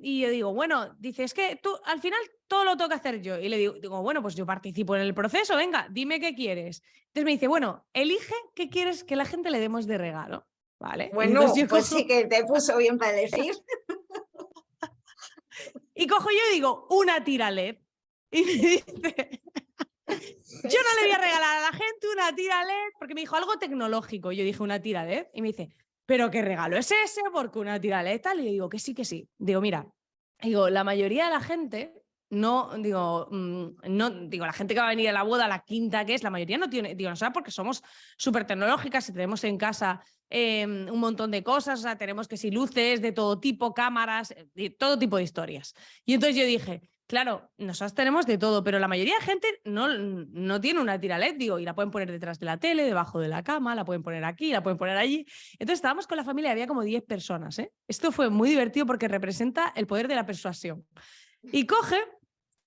Y yo digo, bueno, dice, es que tú al final todo lo tengo que hacer yo. Y le digo, bueno, pues yo participo en el proceso, venga, dime qué quieres. Entonces me dice, bueno, elige qué quieres que la gente le demos de regalo. ¿Vale?
Bueno, pues sí que te puso bien para elegir.
Y cojo yo y digo, una tira LED. Y me dice, yo no le voy a regalar a la gente una tira LED, porque me dijo algo tecnológico. Yo dije, una tira LED. Y me dice, ¿pero qué regalo es ese? Porque una tira LED tal. Y yo digo, que sí, que sí. Digo, mira, la mayoría de la gente no, digo, no, digo, la gente que va a venir a la boda, la quinta que es, la mayoría no tiene, digo, no sabe porque somos súper tecnológicas y tenemos en casa un montón de cosas, o sea, tenemos que si luces de todo tipo, cámaras, de todo tipo de historias. Y entonces yo dije, claro, nosotros tenemos de todo, pero la mayoría de gente no tiene una tira LED, digo, y la pueden poner detrás de la tele, debajo de la cama, la pueden poner aquí, la pueden poner allí. Entonces estábamos con la familia, había como 10 personas, ¿eh? Esto fue muy divertido porque representa el poder de la persuasión. Y coge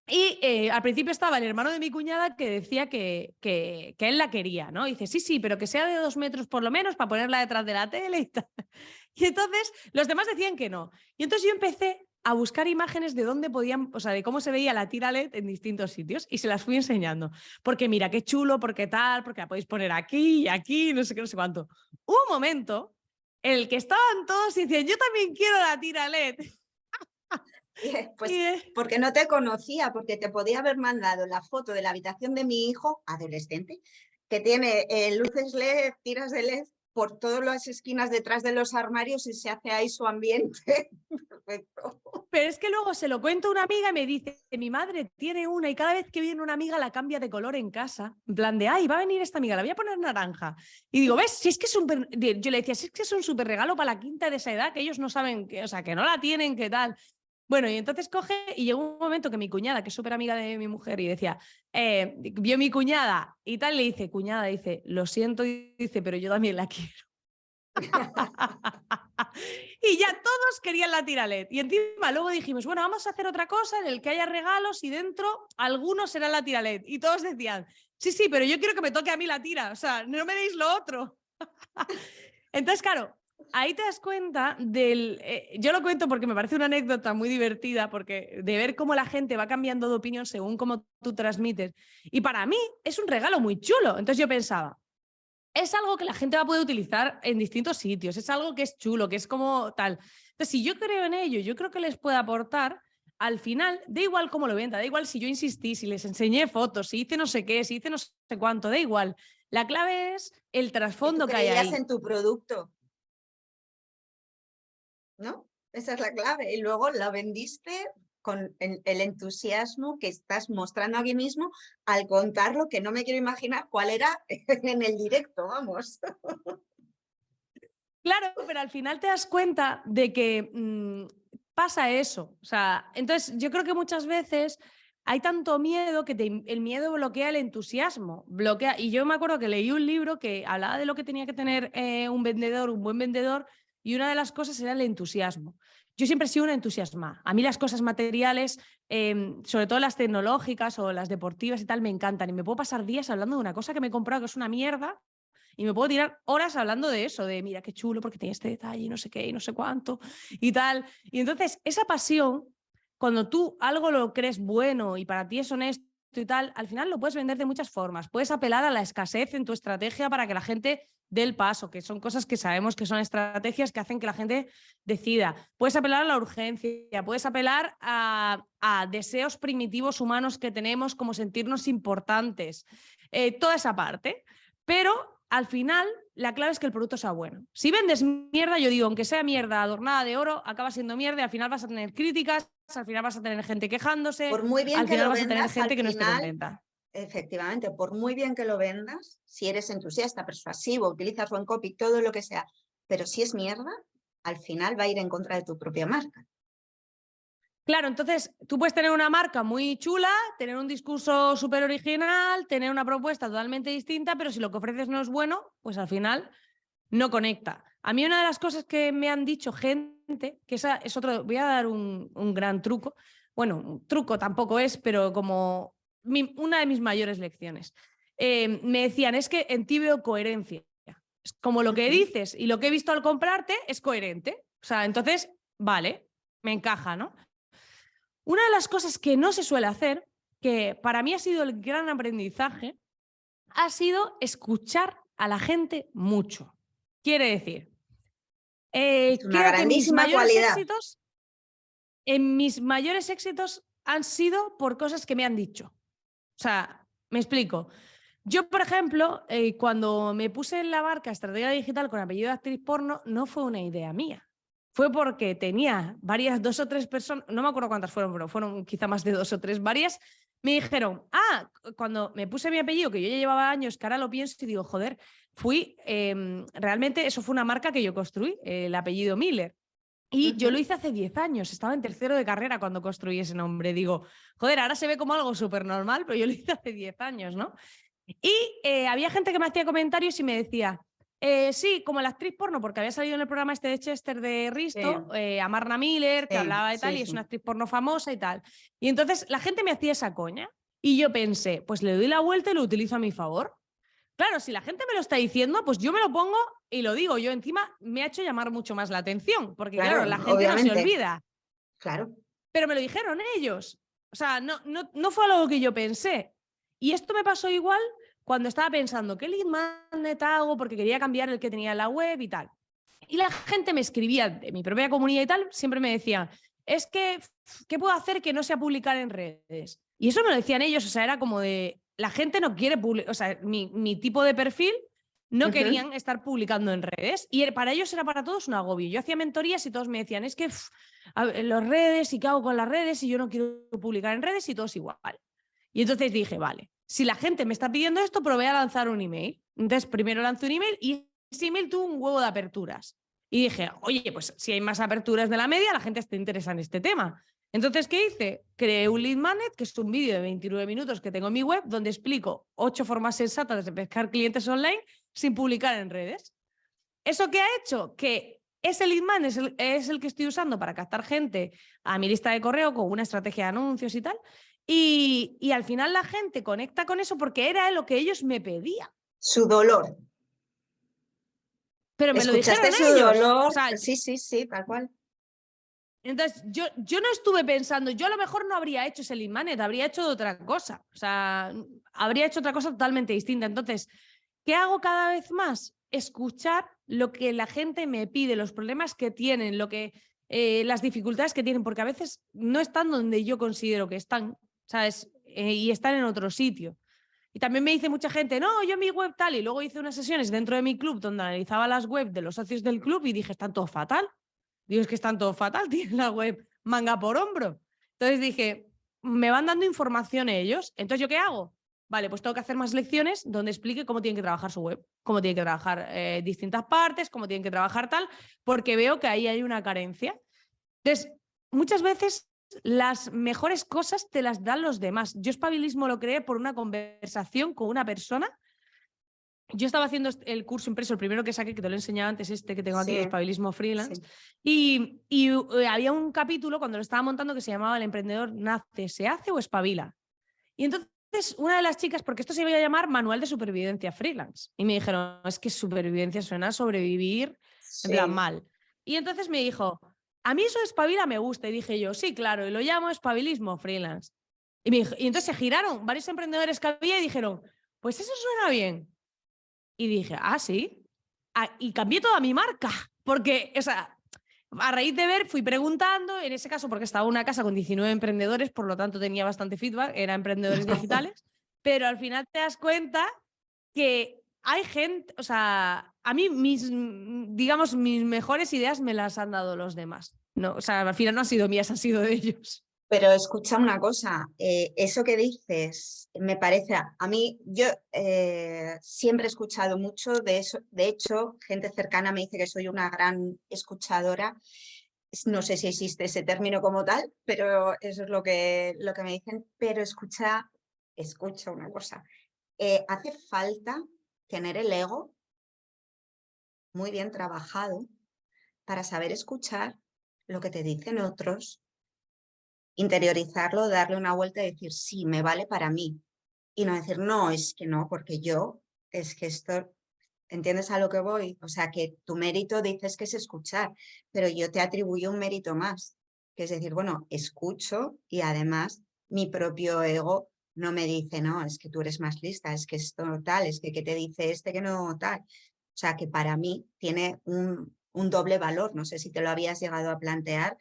y al principio estaba el hermano de mi cuñada que decía que él la quería, ¿no? Y dice, sí, sí, pero que sea de 2 metros por lo menos para ponerla detrás de la tele y tal. Y entonces los demás decían que no. Y entonces yo empecé a buscar imágenes de dónde podían, o sea, de cómo se veía la tira LED en distintos sitios y se las fui enseñando. Porque mira, qué chulo, porque tal, porque la podéis poner aquí y aquí, no sé qué, no sé cuánto. Hubo un momento en el que estaban todos y decían, yo también quiero la tira LED.
Pues
Y,
porque no te conocía, porque te podía haber mandado la foto de la habitación de mi hijo adolescente, que tiene luces LED, tiras de LED por todas las esquinas detrás de los armarios y se hace ahí su ambiente. Perfecto.
Pero es que luego se lo cuento a una amiga y me dice, mi madre tiene una y cada vez que viene una amiga la cambia de color en casa. En plan de, ay, va a venir esta amiga, la voy a poner naranja. Y digo, ¿ves? Si es que es un... Yo le decía, si es que es un súper regalo para la quinta de esa edad, que ellos no saben, o sea, que no la tienen, qué tal. Bueno, y entonces coge y llegó un momento que mi cuñada, que es súper amiga de mi mujer, y decía, vio mi cuñada y tal, y le dice, cuñada, dice, lo siento, dice, pero yo también la quiero. Y ya todos querían la tira LED. Y encima luego dijimos, bueno, vamos a hacer otra cosa en el que haya regalos y dentro algunos serán la tira LED. Y todos decían, sí, sí, pero yo quiero que me toque a mí la tira. O sea, no me deis lo otro. Entonces, claro, ahí te das cuenta del... yo lo cuento porque me parece una anécdota muy divertida, porque de ver cómo la gente va cambiando de opinión según cómo tú transmites. Y para mí es un regalo muy chulo. Entonces yo pensaba, es algo que la gente va a poder utilizar en distintos sitios, es algo que es chulo, que es como tal. Entonces, si yo creo en ello, yo creo que les puede aportar, al final, da igual cómo lo venda, da igual si yo insistí, si les enseñé fotos, si hice no sé qué, si hice no sé cuánto, da igual. La clave es el
Que tú
trasfondo que hay
creías
ahí.
en tu producto, ¿no? Esa es la clave. Y luego la vendiste con el entusiasmo que estás mostrando aquí mismo al contarlo, que no me quiero imaginar cuál era en el directo, vamos.
Claro, pero al final te das cuenta de que pasa eso. O sea, entonces yo creo que muchas veces hay tanto miedo que el miedo bloquea el entusiasmo. Bloquea. Y yo me acuerdo que leí un libro que hablaba de lo que tenía que tener un vendedor, un buen vendedor, y una de las cosas era el entusiasmo. Yo siempre he sido una entusiasma. A mí las cosas materiales, sobre todo las tecnológicas o las deportivas y tal, me encantan. Y me puedo pasar días hablando de una cosa que me he comprado que es una mierda y me puedo tirar horas hablando de eso, de mira qué chulo porque tiene este detalle y no sé qué y no sé cuánto y tal. Y entonces esa pasión, cuando tú algo lo crees bueno y para ti es honesto y tal, al final lo puedes vender de muchas formas. Puedes apelar a la escasez en tu estrategia para que la gente dé el paso, que son cosas que sabemos que son estrategias que hacen que la gente decida. Puedes apelar a la urgencia, puedes apelar a deseos primitivos humanos que tenemos como sentirnos importantes, toda esa parte. Pero al final, la clave es que el producto sea bueno. Si vendes mierda, yo digo, aunque sea mierda adornada de oro, acaba siendo mierda y al final vas a tener críticas, al final vas a tener gente quejándose,
Por muy bien
al
que
final
lo
vas a tener
vendas, al
gente que no esté
final,
contenta.
efectivamente, por muy bien que lo vendas, si eres entusiasta, persuasivo, utilizas buen copy, todo lo que sea, pero si es mierda, al final va a ir en contra de tu propia marca.
Claro, entonces tú puedes tener una marca muy chula, tener un discurso súper original, tener una propuesta totalmente distinta, pero si lo que ofreces no es bueno, pues al final no conecta. A mí una de las cosas que me han dicho gente, que esa es otro, voy a dar un gran truco, bueno, un truco tampoco es, pero como una de mis mayores lecciones. Me decían, es que en ti veo coherencia. Es como lo que dices y lo que he visto al comprarte es coherente. O sea, entonces, vale, me encaja, ¿no? Una de las cosas que no se suele hacer, que para mí ha sido el gran aprendizaje, ha sido escuchar a la gente mucho. Quiere decir,
Es una
creo que
grandísima cualidad.
mis mayores éxitos han sido por cosas que me han dicho. O sea, me explico. Yo, por ejemplo, cuando me puse en la barca Estrategia Digital con apellido de actriz porno, no fue una idea mía. fue porque tenía varias, 2 o 3 personas, no me acuerdo cuántas fueron, pero fueron quizá más de 2 o 3, varias, me dijeron, cuando me puse mi apellido, que yo ya llevaba años, que ahora lo pienso y digo, joder, realmente eso fue una marca que yo construí, el apellido Miller. Y yo lo hice hace 10 años, estaba en tercero de carrera cuando construí ese nombre. Digo, joder, ahora se ve como algo súper normal, pero yo lo hice hace 10 años, ¿no? Y había gente que me hacía comentarios y me decía, sí, como la actriz porno, porque había salido en el programa este de Chester de Risto, Amarna Miller, que hablaba de tal, y es una actriz porno famosa y tal. Y entonces la gente me hacía esa coña y yo pensé, pues le doy la vuelta y lo utilizo a mi favor. Claro, si la gente me lo está diciendo, pues yo me lo pongo y lo digo. Yo encima me ha hecho llamar mucho más la atención, porque claro, la gente no se olvida.
Claro.
Pero me lo dijeron ellos. O sea, no fue algo que yo pensé. Y esto me pasó igual cuando estaba pensando, ¿qué lead magnet hago? Porque quería cambiar el que tenía en la web y tal. Y la gente me escribía de mi propia comunidad y tal, siempre me decía, es que, ¿qué puedo hacer que no sea publicar en redes? Y eso me lo decían ellos, o sea, era como de, la gente no quiere publicar, o sea, mi tipo de perfil no querían estar publicando en redes y para ellos era para todos un agobio. Yo hacía mentorías y todos me decían, es que las redes y qué hago con las redes y yo no quiero publicar en redes y todo es igual. Y entonces dije, vale, si la gente me está pidiendo esto, pero voy a lanzar un email. Entonces primero lancé un email y ese email tuvo un huevo de aperturas. Y dije, oye, pues si hay más aperturas de la media, la gente está interesada en este tema. Entonces, ¿qué hice? Creé un lead magnet, que es un vídeo de 29 minutos que tengo en mi web, donde explico 8 formas sensatas de pescar clientes online sin publicar en redes. ¿Eso qué ha hecho? Que ese lead magnet es el que estoy usando para captar gente a mi lista de correo con una estrategia de anuncios y tal. Y al final la gente conecta con eso porque era lo que ellos me pedían.
Su dolor.
Pero me lo dijeron
¿Escuchaste su
ellos.
dolor?
O sea,
sí, tal cual.
entonces, yo no estuve pensando, yo a lo mejor no habría hecho ese lead magnet, habría hecho otra cosa. O sea, habría hecho otra cosa totalmente distinta. Entonces, ¿qué hago cada vez más? Escuchar lo que la gente me pide, los problemas que tienen, las dificultades que tienen, porque a veces no están donde yo considero que están, ¿sabes? Y están en otro sitio. Y también me dice mucha gente, no, yo mi web tal, y luego hice unas sesiones dentro de mi club donde analizaba las webs de los socios del club y dije, están todo fatal. Digo, es que están todo fatal, tienen la web manga por hombro. Entonces dije, me van dando información ellos, entonces ¿yo qué hago? Vale, pues tengo que hacer más lecciones donde explique cómo tienen que trabajar su web, cómo tienen que trabajar distintas partes, cómo tienen que trabajar tal, porque veo que ahí hay una carencia. Entonces, muchas veces las mejores cosas te las dan los demás. Yo espabilismo lo creé por una conversación con una persona. Yo estaba haciendo el curso impreso, el primero que saqué, que te lo he enseñado antes, este que tengo aquí, de espabilismo freelance. Sí. Y había un capítulo cuando lo estaba montando que se llamaba El emprendedor nace, se hace o espabila. Y entonces una de las chicas, porque esto se iba a llamar Manual de Supervivencia Freelance, y me dijeron, es que supervivencia suena a sobrevivir en plan mal. Y entonces me dijo, a mí eso de espabila me gusta. Y dije yo, sí, claro, y lo llamo espabilismo freelance. Y entonces se giraron varios emprendedores que había y dijeron, pues eso suena bien. Y dije, sí. Y cambié toda mi marca, porque, o sea, a raíz de ver, fui preguntando, en ese caso, porque estaba en una casa con 19 emprendedores, por lo tanto tenía bastante feedback, eran emprendedores digitales, pero al final te das cuenta que hay gente, o sea, a mí digamos, mis mejores ideas me las han dado los demás. No, o sea, al final no han sido mías, han sido de ellos.
Pero escucha una cosa, eso que dices me parece, a mí, yo siempre he escuchado mucho de eso, de hecho, gente cercana me dice que soy una gran escuchadora, no sé si existe ese término como tal, pero eso es lo que me dicen, pero escucha una cosa, hace falta tener el ego muy bien trabajado para saber escuchar lo que te dicen otros, interiorizarlo, darle una vuelta y decir, sí, me vale para mí. Y no decir, no, es que no, porque es que esto, ¿entiendes a lo que voy? O sea, que tu mérito dices que es escuchar, pero yo te atribuyo un mérito más, que es decir, bueno, escucho y además mi propio ego no me dice, no, es que tú eres más lista, es que esto tal, es que ¿qué te dice este que no tal? O sea, que para mí tiene un doble valor, no sé si te lo habías llegado a plantear,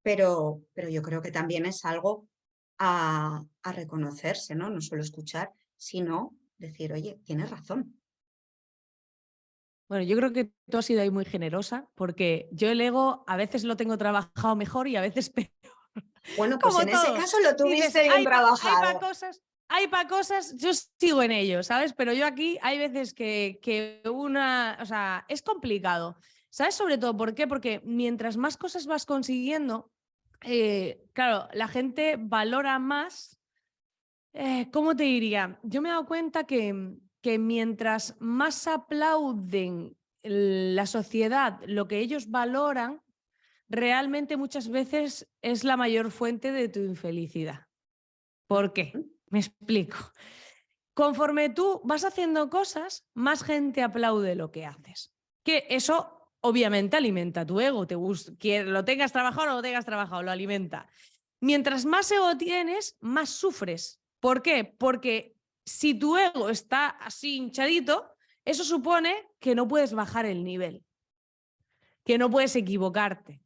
pero yo creo que también es algo a reconocerse, ¿no? No solo escuchar, sino decir, oye, tienes razón.
Bueno, yo creo que tú has sido ahí muy generosa, porque yo el ego a veces lo tengo trabajado mejor y a veces peor,
Bueno, pues
como
en ese
todo.
caso lo
Dices,
tuviste bien trabajado.
hay pa cosas, yo sigo en ello, ¿sabes? Pero yo aquí hay veces que o sea, es complicado. ¿Sabes sobre todo por qué? Porque mientras más cosas vas consiguiendo, claro, la gente valora más. ¿Cómo te diría? Yo me he dado cuenta que mientras más aplauden la sociedad lo que ellos valoran, realmente muchas veces es la mayor fuente de tu infelicidad. ¿Por qué? Me explico. Conforme tú vas haciendo cosas, más gente aplaude lo que haces. Que eso obviamente alimenta tu ego, que lo tengas trabajado o no lo tengas trabajado, lo alimenta. Mientras más ego tienes, más sufres. ¿Por qué? Porque si tu ego está así hinchadito, eso supone que no puedes bajar el nivel, que no puedes equivocarte,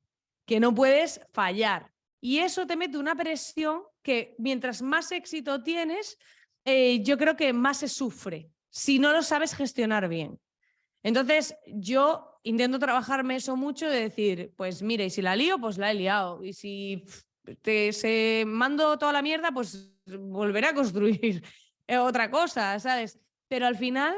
que no puedes fallar. Y eso te mete una presión que mientras más éxito tienes, yo creo que más se sufre si no lo sabes gestionar bien. Entonces, yo intento trabajarme eso mucho de decir, pues mire, y si la lío, pues la he liado. Y si se mando toda la mierda, pues volveré a construir otra cosa, ¿sabes? Pero al final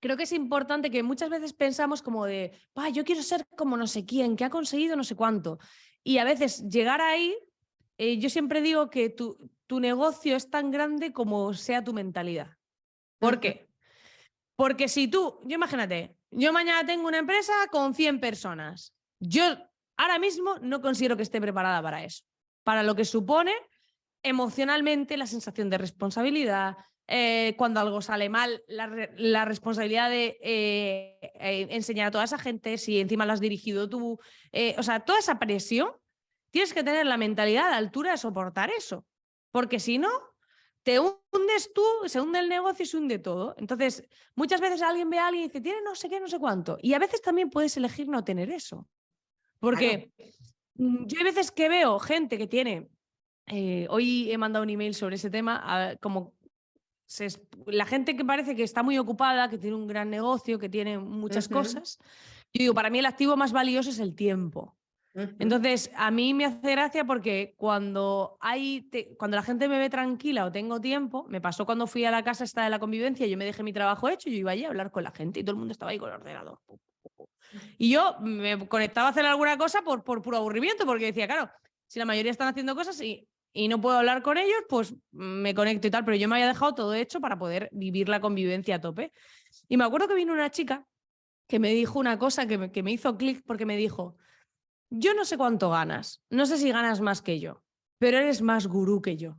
creo que es importante que muchas veces pensamos como de, yo quiero ser como no sé quién, que ha conseguido no sé cuánto. Y a veces llegar ahí, yo siempre digo que tu negocio es tan grande como sea tu mentalidad. ¿Por qué? Porque si yo imagínate, yo mañana tengo una empresa con 100 personas. Yo ahora mismo no considero que esté preparada para eso. Para lo que supone emocionalmente la sensación de responsabilidad, cuando algo sale mal, la responsabilidad de enseñar a toda esa gente, si encima lo has dirigido tú, o sea, toda esa presión, tienes que tener la mentalidad a la altura de soportar eso, porque si no, te hundes tú, se hunde el negocio y se hunde todo. Entonces, muchas veces alguien ve a alguien y dice, tiene no sé qué, no sé cuánto, y a veces también puedes elegir no tener eso,
Claro.
porque yo hay veces que veo gente que tiene hoy he mandado un email sobre ese tema, como la gente que parece que está muy ocupada, que tiene un gran negocio, que tiene muchas
Ujú,
cosas. Yo digo, para mí el activo más valioso es el tiempo.
ujú.
Entonces, a mí me hace gracia porque cuando la gente me ve tranquila o tengo tiempo, me pasó cuando fui a la casa esta de la convivencia, yo me dejé mi trabajo hecho, yo iba allí a hablar con la gente y todo el mundo estaba ahí con el ordenador. Y yo me conectaba a hacer alguna cosa por puro aburrimiento, porque decía, claro, si la mayoría están haciendo cosas y no puedo hablar con ellos, pues me conecto y tal, pero yo me había dejado todo hecho para poder vivir la convivencia a tope. Y me acuerdo que vino una chica que me dijo una cosa que me hizo clic porque me dijo, yo no sé cuánto ganas, no sé si ganas más que yo, pero eres más gurú que yo.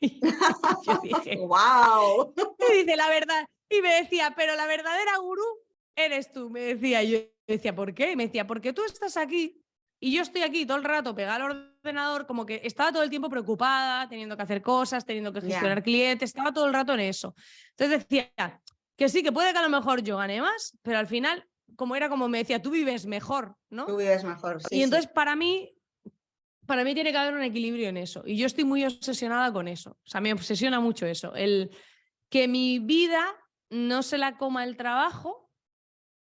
Y yo dije,
¡Guau!
y dice la verdad, y me decía, pero la verdadera gurú eres tú, me decía. Yo decía, ¿por qué? Y me decía, porque tú estás aquí y yo estoy aquí todo el rato pegada al ordenador, como que estaba todo el tiempo preocupada, teniendo que hacer cosas, teniendo que
Ya,
gestionar clientes, estaba todo el rato en eso. Entonces decía que sí, que puede que a lo mejor yo gane más, pero al final, como era como me decía, tú vives mejor,
tú
¿no?
vives mejor, sí,
Y
sí.
entonces para mí tiene que haber un equilibrio en eso. Y yo estoy muy obsesionada con eso. O sea, me obsesiona mucho eso. Que mi vida no se la coma el trabajo,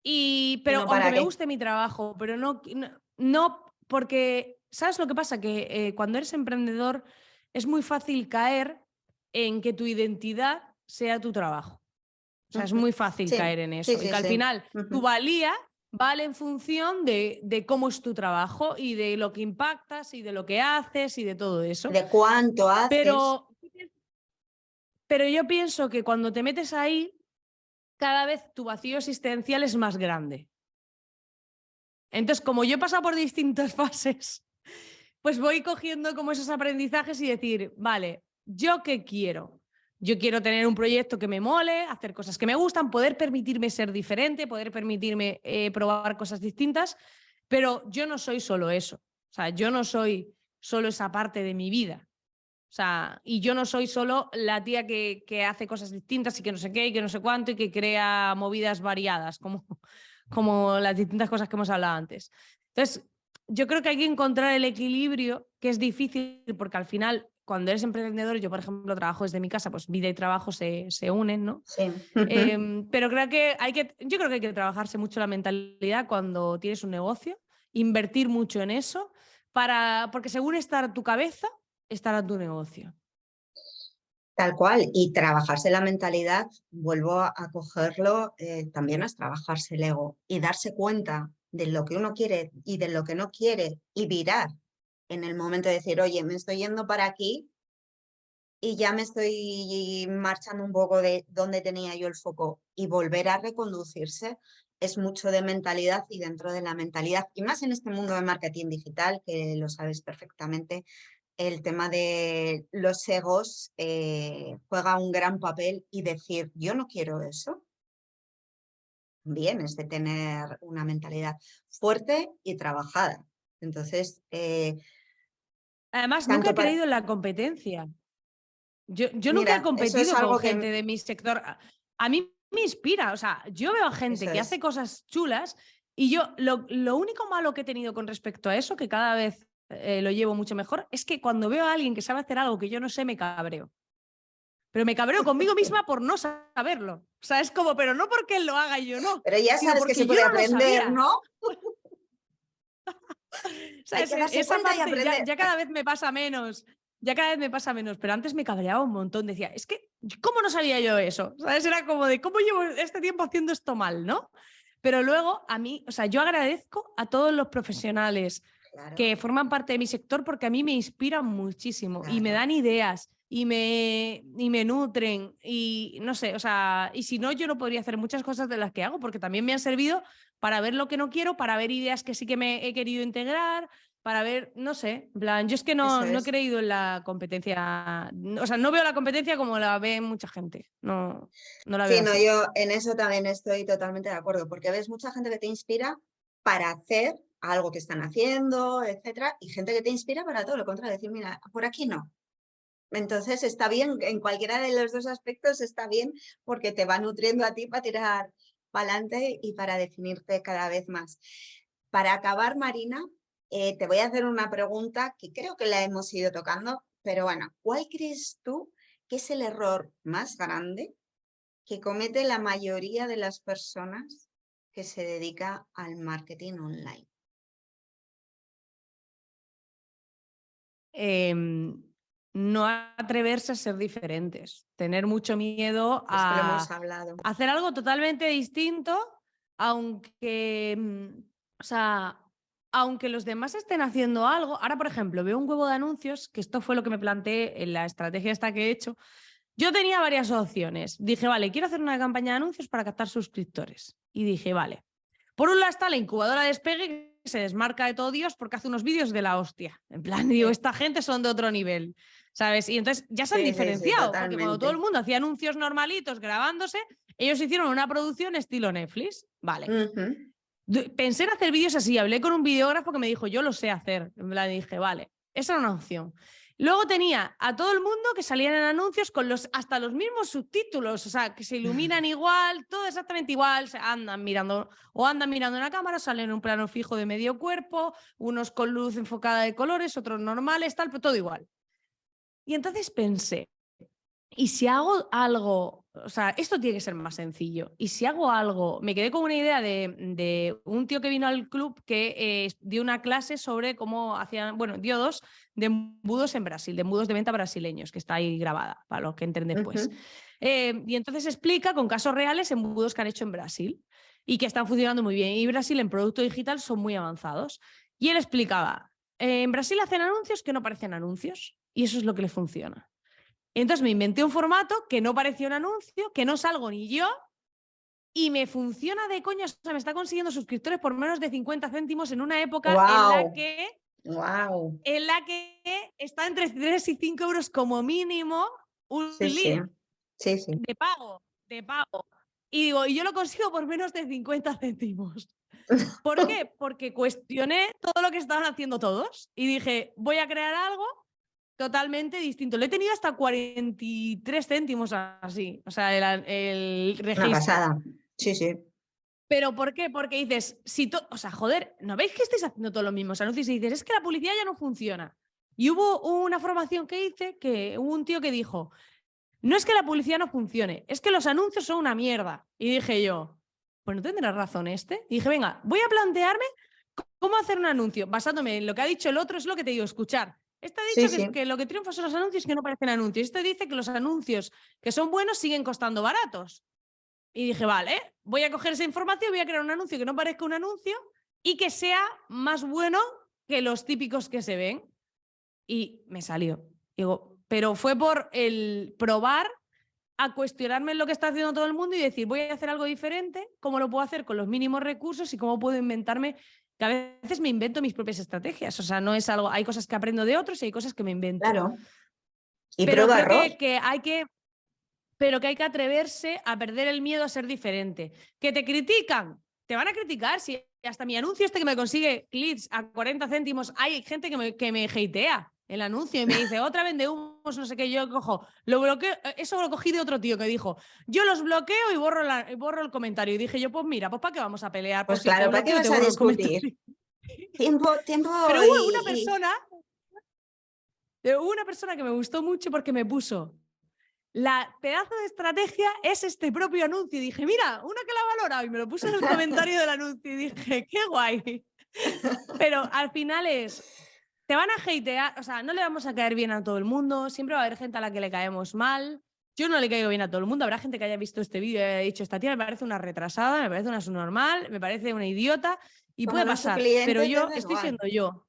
¿Y
pero
no
aunque
para
me
qué?
guste mi trabajo, pero no porque, ¿sabes lo que pasa? Que cuando eres emprendedor es muy fácil caer en que tu identidad sea tu trabajo. O sea, es
Ujú.
muy fácil
Sí,
caer en
sí,
eso. Y
sí,
que al
sí.
final tu
Ujú.
valía vale en función de cómo es tu trabajo y de lo que impactas y de lo que haces y de todo eso.
¿De cuánto haces?
Pero, pero yo pienso que cuando te metes ahí, cada vez tu vacío existencial es más grande. Entonces, como yo he pasado por distintas fases, pues voy cogiendo como esos aprendizajes y decir, vale, ¿yo qué quiero? Yo quiero tener un proyecto que me mole, hacer cosas que me gustan, poder permitirme ser diferente, poder permitirme probar cosas distintas, pero yo no soy solo eso. O sea, yo no soy solo esa parte de mi vida. O sea, y yo no soy solo la tía que hace cosas distintas y que no sé qué y que no sé cuánto y que crea movidas variadas, como las distintas cosas que hemos hablado antes. Entonces, yo creo que hay que encontrar el equilibrio, que es difícil porque al final cuando eres emprendedor, yo por ejemplo trabajo desde mi casa, pues vida y trabajo se unen, ¿no?
Sí.
Pero creo que yo creo que hay que trabajarse mucho la mentalidad cuando tienes un negocio, invertir mucho en eso, porque según estará tu cabeza, estará tu negocio.
Tal cual, y trabajarse la mentalidad, vuelvo a cogerlo, también es trabajarse el ego y darse cuenta de lo que uno quiere y de lo que no quiere y virar en el momento de decir, oye, me estoy yendo para aquí y ya me estoy marchando un poco de donde tenía yo el foco y volver a reconducirse es mucho de mentalidad y dentro de la mentalidad, y más en este mundo de marketing digital, que lo sabes perfectamente, el tema de los egos juega un gran papel y decir, yo no quiero eso, bien, es de tener una mentalidad fuerte y trabajada. Entonces,
Además, nunca
tanto
he
para...
creído en la competencia. Yo nunca he
Mira, eso es
competido con
algo
gente
que...
de mi sector. A mí me inspira, o sea, yo veo a gente
Eso
que hace
es.
cosas chulas y yo lo único malo que he tenido con respecto a eso, que cada vez lo llevo mucho mejor, es que cuando veo a alguien que sabe hacer algo que yo no sé, me cabreo. Pero me cabreo conmigo misma por no saberlo. O sea, es como, pero no porque él lo haga y yo no,
Pero ya
sino
sabes que se
porque yo
puede
no lo
aprender,
sabía.
¿no?
O sea,
Hay que darse
esa
cuenta y
parte
aprender.
ya cada vez me pasa menos. Ya cada vez me pasa menos, pero antes me cabreaba un montón. Decía, es que, ¿cómo no sabía yo eso? ¿Sabes? Era como de, ¿cómo llevo este tiempo haciendo esto mal, no? Pero luego a mí, o sea, yo agradezco a todos los profesionales
Claro,
que forman parte de mi sector porque a mí me inspiran muchísimo y me
claro.
dan ideas y me nutren y no sé, o sea, y si no, yo no podría hacer muchas cosas de las que hago porque también me han servido para ver lo que no quiero, para ver ideas que sí que me he querido integrar, para ver, no sé, en plan, yo es que
Eso
no he
es.
creído en la competencia, o sea, no veo la competencia como la ve mucha gente, no la veo
Sí, no,
así.
yo en eso también estoy totalmente de acuerdo, porque ves mucha gente que te inspira para hacer algo que están haciendo, etcétera, y gente que te inspira para todo lo contrario, decir, mira, por aquí no. Entonces está bien, en cualquiera de los dos aspectos está bien, porque te va nutriendo a ti para tirar para adelante y para definirte cada vez más. Para acabar, Marina, te voy a hacer una pregunta que creo que la hemos ido tocando, pero bueno, ¿cuál crees tú que es el error más grande que comete la mayoría de las personas que se dedica al marketing online?
No atreverse a ser diferentes, tener mucho miedo
Es que lo hemos
a
hablado.
hacer algo totalmente distinto, aunque, o sea, aunque los demás estén haciendo algo. Ahora, por ejemplo, veo un huevo de anuncios, que esto fue lo que me planteé en la estrategia esta que he hecho. Yo tenía varias opciones. Dije, vale, quiero hacer una campaña de anuncios para captar suscriptores. Y dije, vale. Por un lado está la incubadora de Despegue, que se desmarca de todo Dios porque hace unos vídeos de la hostia. En plan, digo,
Sí,
esta gente son de otro nivel, ¿sabes? Y entonces ya se han
sí, sí, sí,
diferenciado, porque cuando todo el
totalmente.
mundo hacía anuncios normalitos grabándose, ellos hicieron una producción estilo Netflix. Vale.
Ujú.
Pensé en hacer vídeos así, hablé con un videógrafo que me dijo, yo lo sé hacer. En plan, dije, vale, esa era una opción. Luego tenía a todo el mundo que salían en anuncios con hasta los mismos subtítulos, o sea, que se iluminan igual, todo exactamente igual, andan mirando una cámara, salen en un plano fijo de medio cuerpo, unos con luz enfocada de colores, otros normales, tal, pero todo igual. Y entonces pensé, ¿y si hago algo? O sea, esto tiene que ser más sencillo. Y si hago algo, me quedé con una idea de un tío que vino al club que dio una clase sobre cómo hacían, bueno, dio dos de embudos en Brasil, de embudos de venta brasileños, que está ahí grabada, para los que entren después.
Ujú.
Y entonces explica con casos reales embudos que han hecho en Brasil y que están funcionando muy bien. Y Brasil en producto digital son muy avanzados. Y él explicaba, en Brasil hacen anuncios que no parecen anuncios y eso es lo que les funciona. Entonces me inventé un formato que no parecía un anuncio, que no salgo ni yo y me funciona de coña. O sea, me está consiguiendo suscriptores por menos de 50 céntimos en una época
Wow, wow.
en la que está entre 3 y 5 euros como mínimo un
Sí, sí,
lead
sí, sí.
de pago. Y digo, y yo lo consigo por menos de 50 céntimos. ¿Por qué? Porque cuestioné todo lo que estaban haciendo todos y dije, voy a crear algo totalmente distinto. Le he tenido hasta 43 céntimos así, o sea, el
Una
registro.
pasada. Sí, sí.
¿Pero por qué? Porque dices, o sea, joder, ¿no veis que estáis haciendo todos los mismos anuncios? Y dices, es que la publicidad ya no funciona. Y hubo una formación que hice que hubo un tío que dijo, no es que la publicidad no funcione, es que los anuncios son una mierda. Y dije yo, pues no tendrás razón este. Y dije, venga, voy a plantearme cómo hacer un anuncio. Basándome en lo que ha dicho el otro, es lo que te digo, escuchar. Este ha
Sí,
dicho
sí.
que lo que triunfa son los anuncios que no parecen anuncios. Este dice que los anuncios que son buenos siguen costando baratos. Y dije, vale, voy a coger esa información, voy a crear un anuncio que no parezca un anuncio y que sea más bueno que los típicos que se ven. Y me salió. Digo, pero fue por el probar a cuestionarme lo que está haciendo todo el mundo y decir, voy a hacer algo diferente, cómo lo puedo hacer con los mínimos recursos y cómo puedo inventarme, que a veces me invento mis propias estrategias. O sea, no es algo, hay cosas que aprendo de otros y hay cosas que me invento.
Claro. Y
Pero creo
prueba-error.
pero que hay que atreverse a perder el miedo a ser diferente. ¿Que te critican? Te van a criticar. Si hasta mi anuncio este que me consigue clics a 40 céntimos, hay gente que me hatea el anuncio y me dice, otra vez de humos, no sé qué, yo cojo, lo bloqueo, eso lo cogí de otro tío que dijo, yo los bloqueo y borro el comentario. Y dije yo, pues mira, pues ¿para qué vamos a pelear?
Pues
Pues si te
claro, ¿para qué
bloqueo y te
vas a
borro el
discutir?
comentario.
Tiempo
Pero
y...
hubo una persona que me gustó mucho porque me puso, la pedazo de estrategia es este propio anuncio. Y dije, mira, una que la ha valorado y me lo puso en el comentario del anuncio y dije, qué guay. Pero al final te van a hatear, o sea, no le vamos a caer bien a todo el mundo, siempre va a haber gente a la que le caemos mal. Yo no le caigo bien a todo el mundo, habrá gente que haya visto este vídeo y haya dicho, esta tía me parece una retrasada, me parece una subnormal, me parece una idiota y
Como
puede
no es tu
pasar, pero
cliente, te
yo
da
estoy
igual.
siendo yo.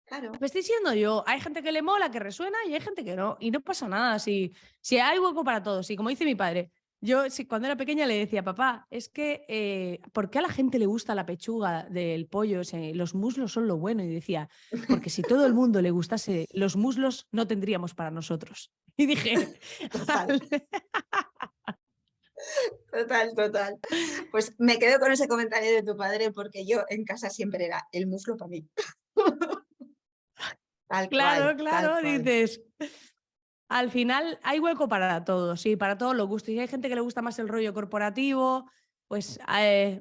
Claro.
Me estoy siendo yo. Hay gente que le mola, que resuena y hay gente que no. Y no pasa nada. Si hay hueco para todos. Y como dice mi padre, yo cuando era pequeña le decía, papá, es que ¿por qué a la gente le gusta la pechuga del pollo? O sea, los muslos son lo bueno. Y decía, porque si todo el mundo le gustase los muslos, no tendríamos para nosotros. Y dije,
Total, total. Pues me quedo con ese comentario de tu padre porque yo en casa siempre era el muslo para mí.
claro,
Tal
claro,
cual.
dices. Al final hay hueco para todos, sí, para todos los gustos. Y hay gente que le gusta más el rollo corporativo, pues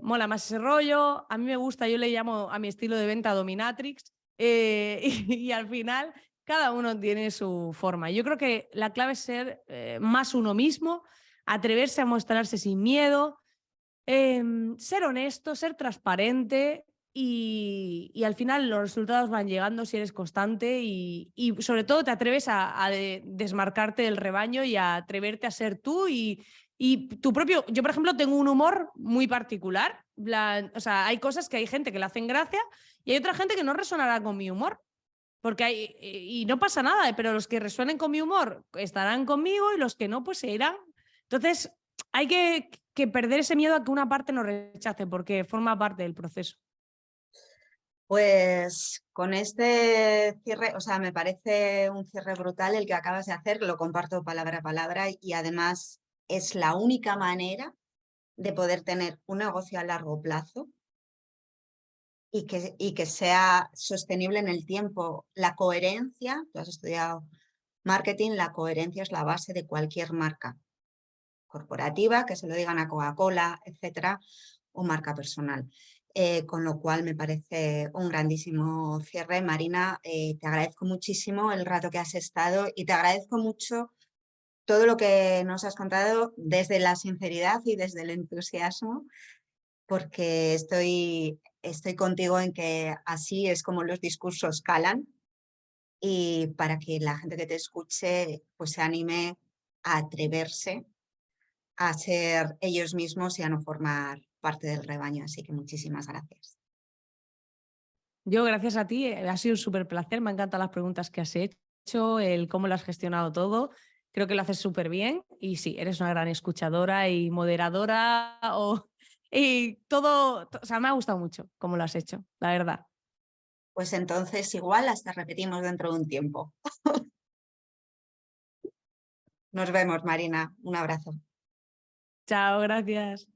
mola más ese rollo. A mí me gusta, yo le llamo a mi estilo de venta dominatrix. Y al final cada uno tiene su forma. Yo creo que la clave es ser más uno mismo, atreverse a mostrarse sin miedo, ser honesto, ser transparente y al final los resultados van llegando si eres constante y sobre todo te atreves a desmarcarte del rebaño y a atreverte a ser tú y tu propio... Yo, por ejemplo, tengo un humor muy particular. O sea, hay cosas que hay gente que le hacen gracia y hay otra gente que no resonará con mi humor. Porque y no pasa nada, pero los que resuenen con mi humor estarán conmigo y los que no, pues se irán. Entonces, hay que perder ese miedo a que una parte nos rechace, porque forma parte del proceso.
Pues con este cierre, o sea, me parece un cierre brutal el que acabas de hacer, lo comparto palabra a palabra y además es la única manera de poder tener un negocio a largo plazo y que sea sostenible en el tiempo. La coherencia, tú has estudiado marketing, la coherencia es la base de cualquier marca corporativa, que se lo digan a Coca-Cola, etcétera, o marca personal. Con lo cual me parece un grandísimo cierre. Marina, te agradezco muchísimo el rato que has estado y te agradezco mucho todo lo que nos has contado desde la sinceridad y desde el entusiasmo, porque estoy contigo en que así es como los discursos calan y para que la gente que te escuche pues se anime a atreverse a ser ellos mismos y a no formar parte del rebaño. Así que muchísimas gracias.
Yo, gracias a ti, ha sido un súper placer. Me encantan las preguntas que has hecho, el cómo lo has gestionado todo. Creo que lo haces súper bien y sí, eres una gran escuchadora y moderadora y todo. O sea, me ha gustado mucho cómo lo has hecho, la verdad.
Pues entonces igual hasta repetimos dentro de un tiempo. Nos vemos, Marina. Un abrazo.
Chao, gracias.